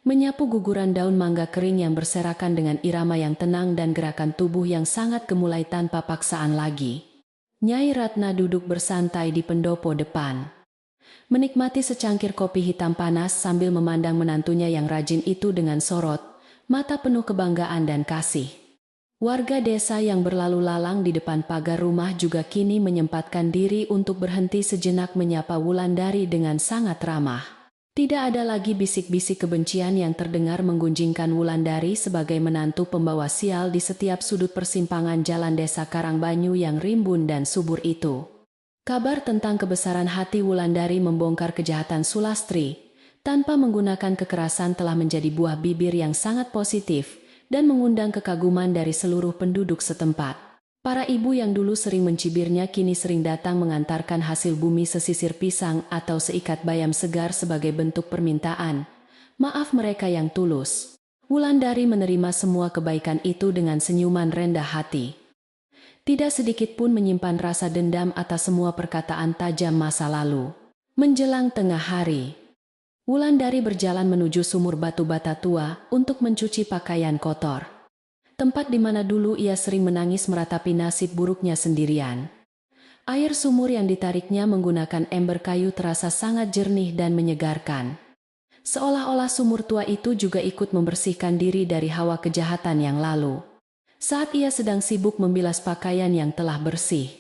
menyapu guguran daun mangga kering yang berserakan dengan irama yang tenang dan gerakan tubuh yang sangat gemulai tanpa paksaan lagi. Nyai Ratna duduk bersantai di pendopo depan, menikmati secangkir kopi hitam panas sambil memandang menantunya yang rajin itu dengan sorot, mata penuh kebanggaan dan kasih. Warga desa yang berlalu lalang di depan pagar rumah juga kini menyempatkan diri untuk berhenti sejenak menyapa Wulandari dengan sangat ramah. Tidak ada lagi bisik-bisik kebencian yang terdengar menggunjingkan Wulandari sebagai menantu pembawa sial di setiap sudut persimpangan jalan desa Karangbanyu yang rimbun dan subur itu. Kabar tentang kebesaran hati Wulandari membongkar kejahatan Sulastri tanpa menggunakan kekerasan telah menjadi buah bibir yang sangat positif dan mengundang kekaguman dari seluruh penduduk setempat. Para ibu yang dulu sering mencibirnya kini sering datang mengantarkan hasil bumi sesisir pisang atau seikat bayam segar sebagai bentuk permintaan maaf mereka yang tulus. Wulandari menerima semua kebaikan itu dengan senyuman rendah hati. Tidak sedikit pun menyimpan rasa dendam atas semua perkataan tajam masa lalu. Menjelang tengah hari, Wulandari berjalan menuju sumur batu bata tua untuk mencuci pakaian kotor. Tempat di mana dulu ia sering menangis meratapi nasib buruknya sendirian. Air sumur yang ditariknya menggunakan ember kayu terasa sangat jernih dan menyegarkan. Seolah-olah sumur tua itu juga ikut membersihkan diri dari hawa kejahatan yang lalu. Saat ia sedang sibuk membilas pakaian yang telah bersih,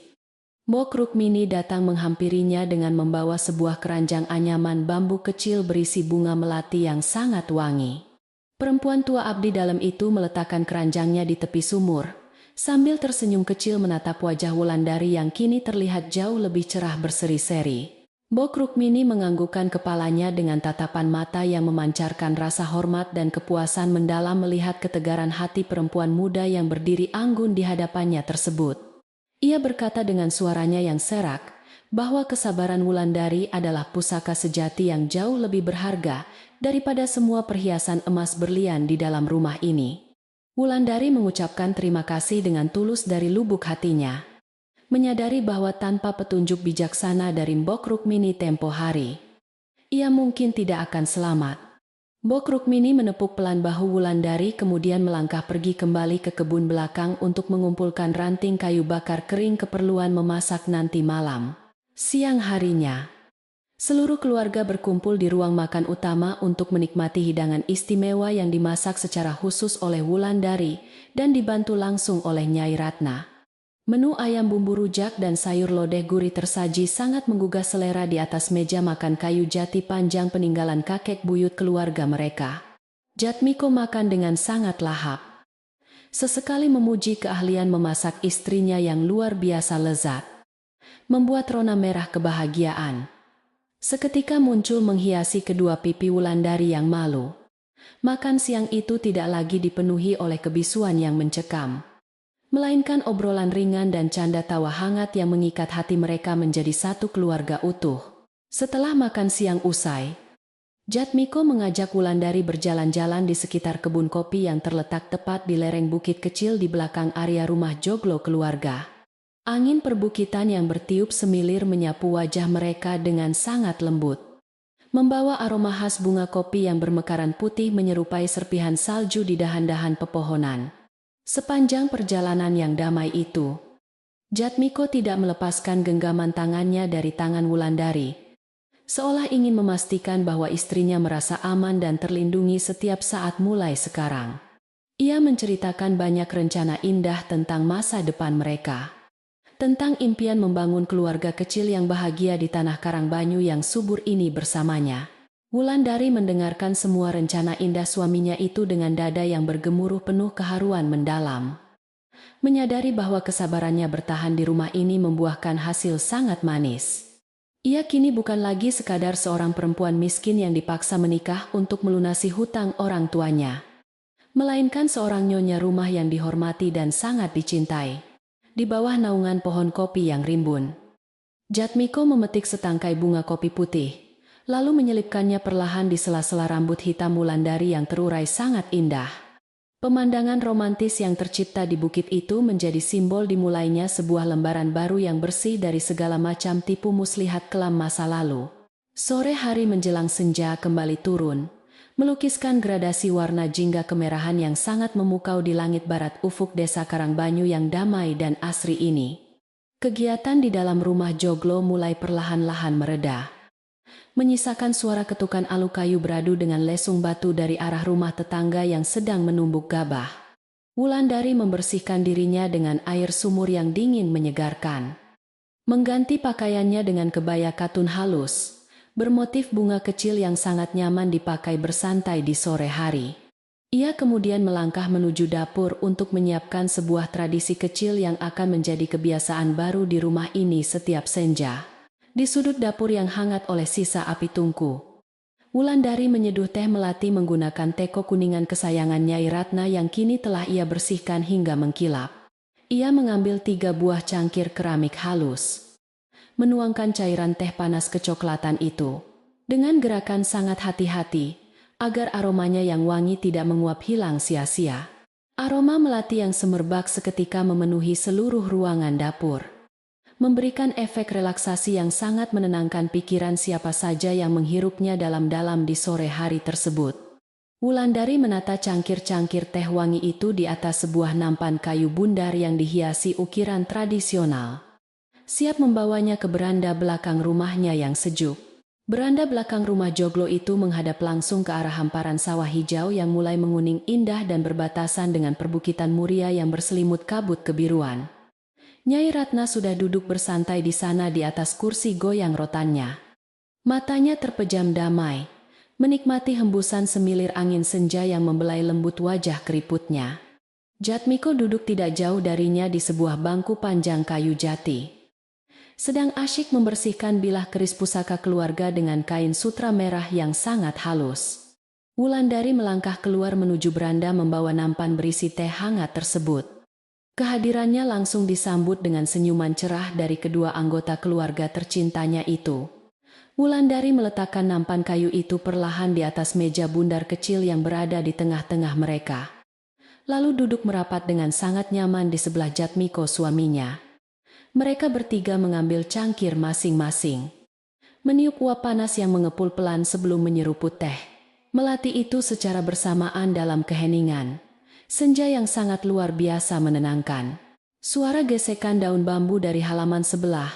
Mbok Rukmini datang menghampirinya dengan membawa sebuah keranjang anyaman bambu kecil berisi bunga melati yang sangat wangi. Perempuan tua abdi dalam itu meletakkan keranjangnya di tepi sumur, sambil tersenyum kecil menatap wajah Wulandari yang kini terlihat jauh lebih cerah berseri-seri. Mbok Rukmini menganggukkan kepalanya dengan tatapan mata yang memancarkan rasa hormat dan kepuasan mendalam melihat ketegaran hati perempuan muda yang berdiri anggun di hadapannya tersebut. Ia berkata dengan suaranya yang serak, bahwa kesabaran Wulandari adalah pusaka sejati yang jauh lebih berharga daripada semua perhiasan emas berlian di dalam rumah ini. Wulandari mengucapkan terima kasih dengan tulus dari lubuk hatinya, menyadari bahwa tanpa petunjuk bijaksana dari Mbok Rukmini tempo hari, ia mungkin tidak akan selamat. Mbok Rukmini menepuk pelan bahu Wulandari kemudian melangkah pergi kembali ke kebun belakang untuk mengumpulkan ranting kayu bakar kering keperluan memasak nanti malam. Siang harinya, seluruh keluarga berkumpul di ruang makan utama untuk menikmati hidangan istimewa yang dimasak secara khusus oleh Wulandari dan dibantu langsung oleh Nyai Ratna. Menu ayam bumbu rujak dan sayur lodeh gurih tersaji sangat menggugah selera di atas meja makan kayu jati panjang peninggalan kakek buyut keluarga mereka. Jatmiko makan dengan sangat lahap, sesekali memuji keahlian memasak istrinya yang luar biasa lezat, membuat rona merah kebahagiaan. Seketika muncul menghiasi kedua pipi Wulandari yang malu. Makan siang itu tidak lagi dipenuhi oleh kebisuan yang mencekam, melainkan obrolan ringan dan canda tawa hangat yang mengikat hati mereka menjadi satu keluarga utuh. Setelah makan siang usai, Jatmiko mengajak Wulandari berjalan-jalan di sekitar kebun kopi yang terletak tepat di lereng bukit kecil di belakang area rumah joglo keluarga. Angin perbukitan yang bertiup semilir menyapu wajah mereka dengan sangat lembut, membawa aroma khas bunga kopi yang bermekaran putih menyerupai serpihan salju di dahan-dahan pepohonan. Sepanjang perjalanan yang damai itu, Jatmiko tidak melepaskan genggaman tangannya dari tangan Wulandari, seolah ingin memastikan bahwa istrinya merasa aman dan terlindungi setiap saat mulai sekarang. Ia menceritakan banyak rencana indah tentang masa depan mereka, tentang impian membangun keluarga kecil yang bahagia di tanah Karangbanyu yang subur ini bersamanya. Wulandari mendengarkan semua rencana indah suaminya itu dengan dada yang bergemuruh penuh keharuan mendalam. Menyadari bahwa kesabarannya bertahan di rumah ini membuahkan hasil sangat manis. Ia kini bukan lagi sekadar seorang perempuan miskin yang dipaksa menikah untuk melunasi hutang orang tuanya, melainkan seorang nyonya rumah yang dihormati dan sangat dicintai. Di bawah naungan pohon kopi yang rimbun, Jatmiko memetik setangkai bunga kopi putih, lalu menyelipkannya perlahan di sela-sela rambut hitam Wulandari yang terurai sangat indah. Pemandangan romantis yang tercipta di bukit itu menjadi simbol dimulainya sebuah lembaran baru yang bersih dari segala macam tipu muslihat kelam masa lalu. Sore hari menjelang senja kembali turun, melukiskan gradasi warna jingga kemerahan yang sangat memukau di langit barat ufuk desa Karangbanyu yang damai dan asri ini. Kegiatan di dalam rumah joglo mulai perlahan-lahan mereda, menyisakan suara ketukan alu kayu beradu dengan lesung batu dari arah rumah tetangga yang sedang menumbuk gabah. Wulandari membersihkan dirinya dengan air sumur yang dingin menyegarkan, mengganti pakaiannya dengan kebaya katun halus, bermotif bunga kecil yang sangat nyaman dipakai bersantai di sore hari. Ia kemudian melangkah menuju dapur untuk menyiapkan sebuah tradisi kecil yang akan menjadi kebiasaan baru di rumah ini setiap senja. Di sudut dapur yang hangat oleh sisa api tungku, Wulandari menyeduh teh melati menggunakan teko kuningan kesayangan Nyai Ratna yang kini telah ia bersihkan hingga mengkilap. Ia mengambil 3 buah cangkir keramik halus, menuangkan cairan teh panas kecoklatan itu dengan gerakan sangat hati-hati, agar aromanya yang wangi tidak menguap hilang sia-sia. Aroma melati yang semerbak seketika memenuhi seluruh ruangan dapur, memberikan efek relaksasi yang sangat menenangkan pikiran siapa saja yang menghirupnya dalam-dalam di sore hari tersebut. Wulandari menata cangkir-cangkir teh wangi itu di atas sebuah nampan kayu bundar yang dihiasi ukiran tradisional, siap membawanya ke beranda belakang rumahnya yang sejuk. Beranda belakang rumah joglo itu menghadap langsung ke arah hamparan sawah hijau yang mulai menguning indah dan berbatasan dengan perbukitan muria yang berselimut kabut kebiruan. Nyai Ratna sudah duduk bersantai di sana di atas kursi goyang rotannya. Matanya terpejam damai, menikmati hembusan semilir angin senja yang membelai lembut wajah keriputnya. Jatmiko duduk tidak jauh darinya di sebuah bangku panjang kayu jati. Sedang asyik membersihkan bilah keris pusaka keluarga dengan kain sutra merah yang sangat halus. Wulandari melangkah keluar menuju beranda membawa nampan berisi teh hangat tersebut. Kehadirannya langsung disambut dengan senyuman cerah dari kedua anggota keluarga tercintanya itu. Wulandari meletakkan nampan kayu itu perlahan di atas meja bundar kecil yang berada di tengah-tengah mereka. Lalu duduk merapat dengan sangat nyaman di sebelah Jatmiko suaminya. Mereka bertiga mengambil cangkir masing-masing. Meniup uap panas yang mengepul pelan sebelum menyeruput teh. Melatih itu secara bersamaan dalam keheningan. Senja yang sangat luar biasa menenangkan. Suara gesekan daun bambu dari halaman sebelah,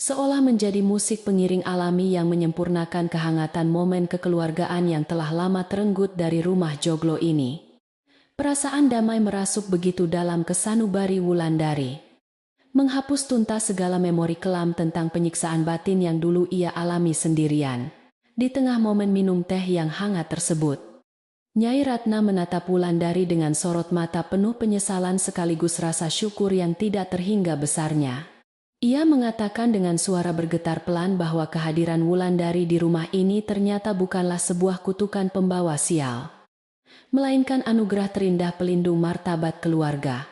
seolah menjadi musik pengiring alami yang menyempurnakan kehangatan momen kekeluargaan yang telah lama terenggut dari rumah joglo ini. Perasaan damai merasuk begitu dalam ke sanubari Wulandari. Menghapus tuntas segala memori kelam tentang penyiksaan batin yang dulu ia alami sendirian. Di tengah momen minum teh yang hangat tersebut, Nyai Ratna menatap Wulandari dengan sorot mata penuh penyesalan sekaligus rasa syukur yang tidak terhingga besarnya. Ia mengatakan dengan suara bergetar pelan bahwa kehadiran Wulandari di rumah ini ternyata bukanlah sebuah kutukan pembawa sial, melainkan anugerah terindah pelindung martabat keluarga.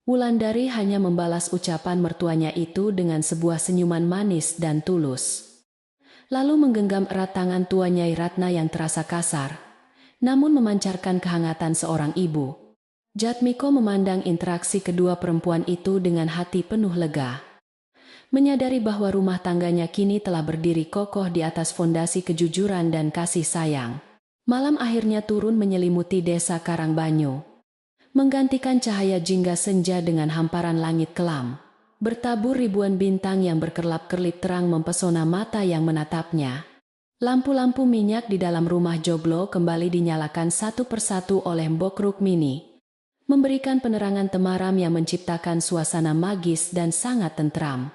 Wulandari hanya membalas ucapan mertuanya itu dengan sebuah senyuman manis dan tulus. Lalu menggenggam erat tangan tua Nyai Ratna yang terasa kasar, namun memancarkan kehangatan seorang ibu. Jatmiko memandang interaksi kedua perempuan itu dengan hati penuh lega. Menyadari bahwa rumah tangganya kini telah berdiri kokoh di atas fondasi kejujuran dan kasih sayang. Malam akhirnya turun menyelimuti desa Karangbanyu, menggantikan cahaya jingga senja dengan hamparan langit kelam. Bertabur ribuan bintang yang berkerlap-kerlip terang mempesona mata yang menatapnya. Lampu-lampu minyak di dalam rumah joglo kembali dinyalakan satu persatu oleh Mbok Rukmini, memberikan penerangan temaram yang menciptakan suasana magis dan sangat tentram.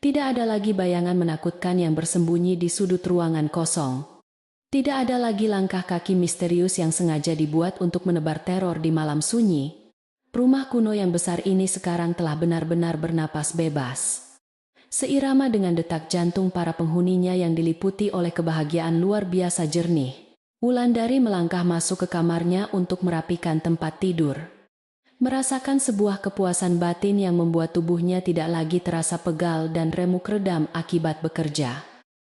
Tidak ada lagi bayangan menakutkan yang bersembunyi di sudut ruangan kosong. Tidak ada lagi langkah kaki misterius yang sengaja dibuat untuk menebar teror di malam sunyi. Rumah kuno yang besar ini sekarang telah benar-benar bernapas bebas, seirama dengan detak jantung para penghuninya yang diliputi oleh kebahagiaan luar biasa jernih. Wulandari melangkah masuk ke kamarnya untuk merapikan tempat tidur. Merasakan sebuah kepuasan batin yang membuat tubuhnya tidak lagi terasa pegal dan remuk redam akibat bekerja.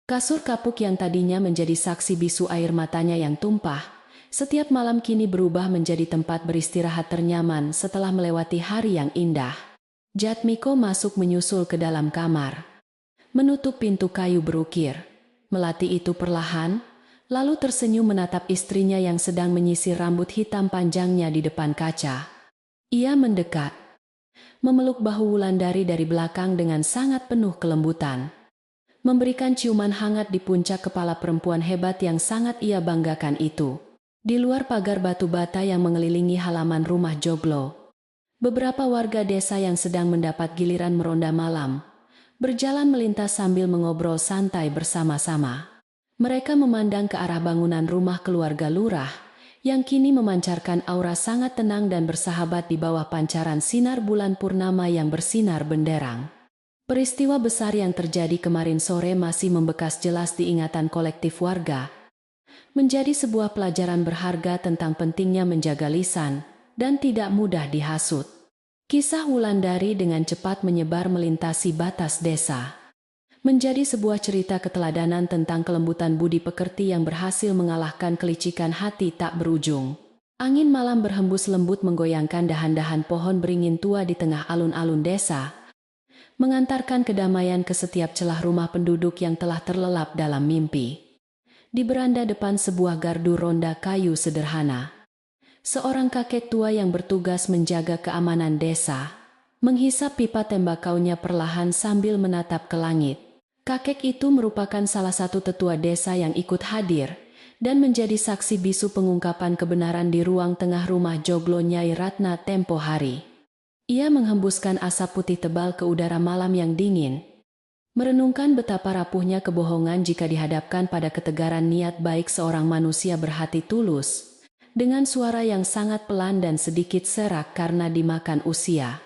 Kasur kapuk yang tadinya menjadi saksi bisu air matanya yang tumpah, setiap malam kini berubah menjadi tempat beristirahat ternyaman setelah melewati hari yang indah. Jatmiko masuk menyusul ke dalam kamar, menutup pintu kayu berukir. Melati itu perlahan, lalu tersenyum menatap istrinya yang sedang menyisir rambut hitam panjangnya di depan kaca. Ia mendekat, memeluk bahu Wulandari dari belakang dengan sangat penuh kelembutan, memberikan ciuman hangat di puncak kepala perempuan hebat yang sangat ia banggakan itu. Di luar pagar batu bata yang mengelilingi halaman rumah joglo, beberapa warga desa yang sedang mendapat giliran meronda malam berjalan melintas sambil mengobrol santai bersama-sama. Mereka memandang ke arah bangunan rumah keluarga lurah yang kini memancarkan aura sangat tenang dan bersahabat di bawah pancaran sinar bulan purnama yang bersinar benderang. Peristiwa besar yang terjadi kemarin sore masih membekas jelas di ingatan kolektif warga, menjadi sebuah pelajaran berharga tentang pentingnya menjaga lisan dan tidak mudah dihasut. Kisah Wulandari dengan cepat menyebar melintasi batas desa, menjadi sebuah cerita keteladanan tentang kelembutan budi pekerti yang berhasil mengalahkan kelicikan hati tak berujung. Angin malam berhembus lembut menggoyangkan dahan-dahan pohon beringin tua di tengah alun-alun desa, mengantarkan kedamaian ke setiap celah rumah penduduk yang telah terlelap dalam mimpi. Di beranda depan sebuah gardu ronda kayu sederhana, seorang kakek tua yang bertugas menjaga keamanan desa menghisap pipa tembakaunya perlahan sambil menatap ke langit. Kakek itu merupakan salah satu tetua desa yang ikut hadir dan menjadi saksi bisu pengungkapan kebenaran di ruang tengah rumah joglo Nyai Ratna tempo hari. Ia menghembuskan asap putih tebal ke udara malam yang dingin, merenungkan betapa rapuhnya kebohongan jika dihadapkan pada ketegaran niat baik seorang manusia berhati tulus. Dengan suara yang sangat pelan dan sedikit serak karena dimakan usia,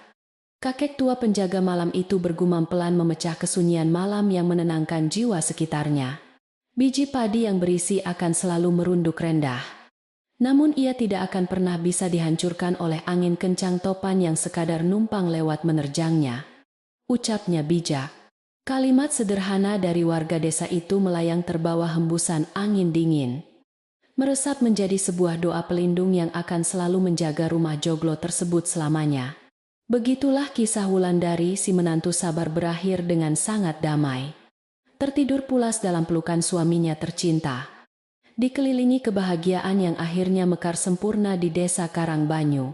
kakek tua penjaga malam itu bergumam pelan memecah kesunyian malam yang menenangkan jiwa sekitarnya. Biji padi yang berisi akan selalu merunduk rendah. Namun ia tidak akan pernah bisa dihancurkan oleh angin kencang topan yang sekadar numpang lewat menerjangnya. Ucapnya bijak. Kalimat sederhana dari warga desa itu melayang terbawa hembusan angin dingin, meresap menjadi sebuah doa pelindung yang akan selalu menjaga rumah joglo tersebut selamanya. Begitulah kisah Wulandari si menantu sabar berakhir dengan sangat damai. Tertidur pulas dalam pelukan suaminya tercinta, dikelilingi kebahagiaan yang akhirnya mekar sempurna di desa Karangbanyu.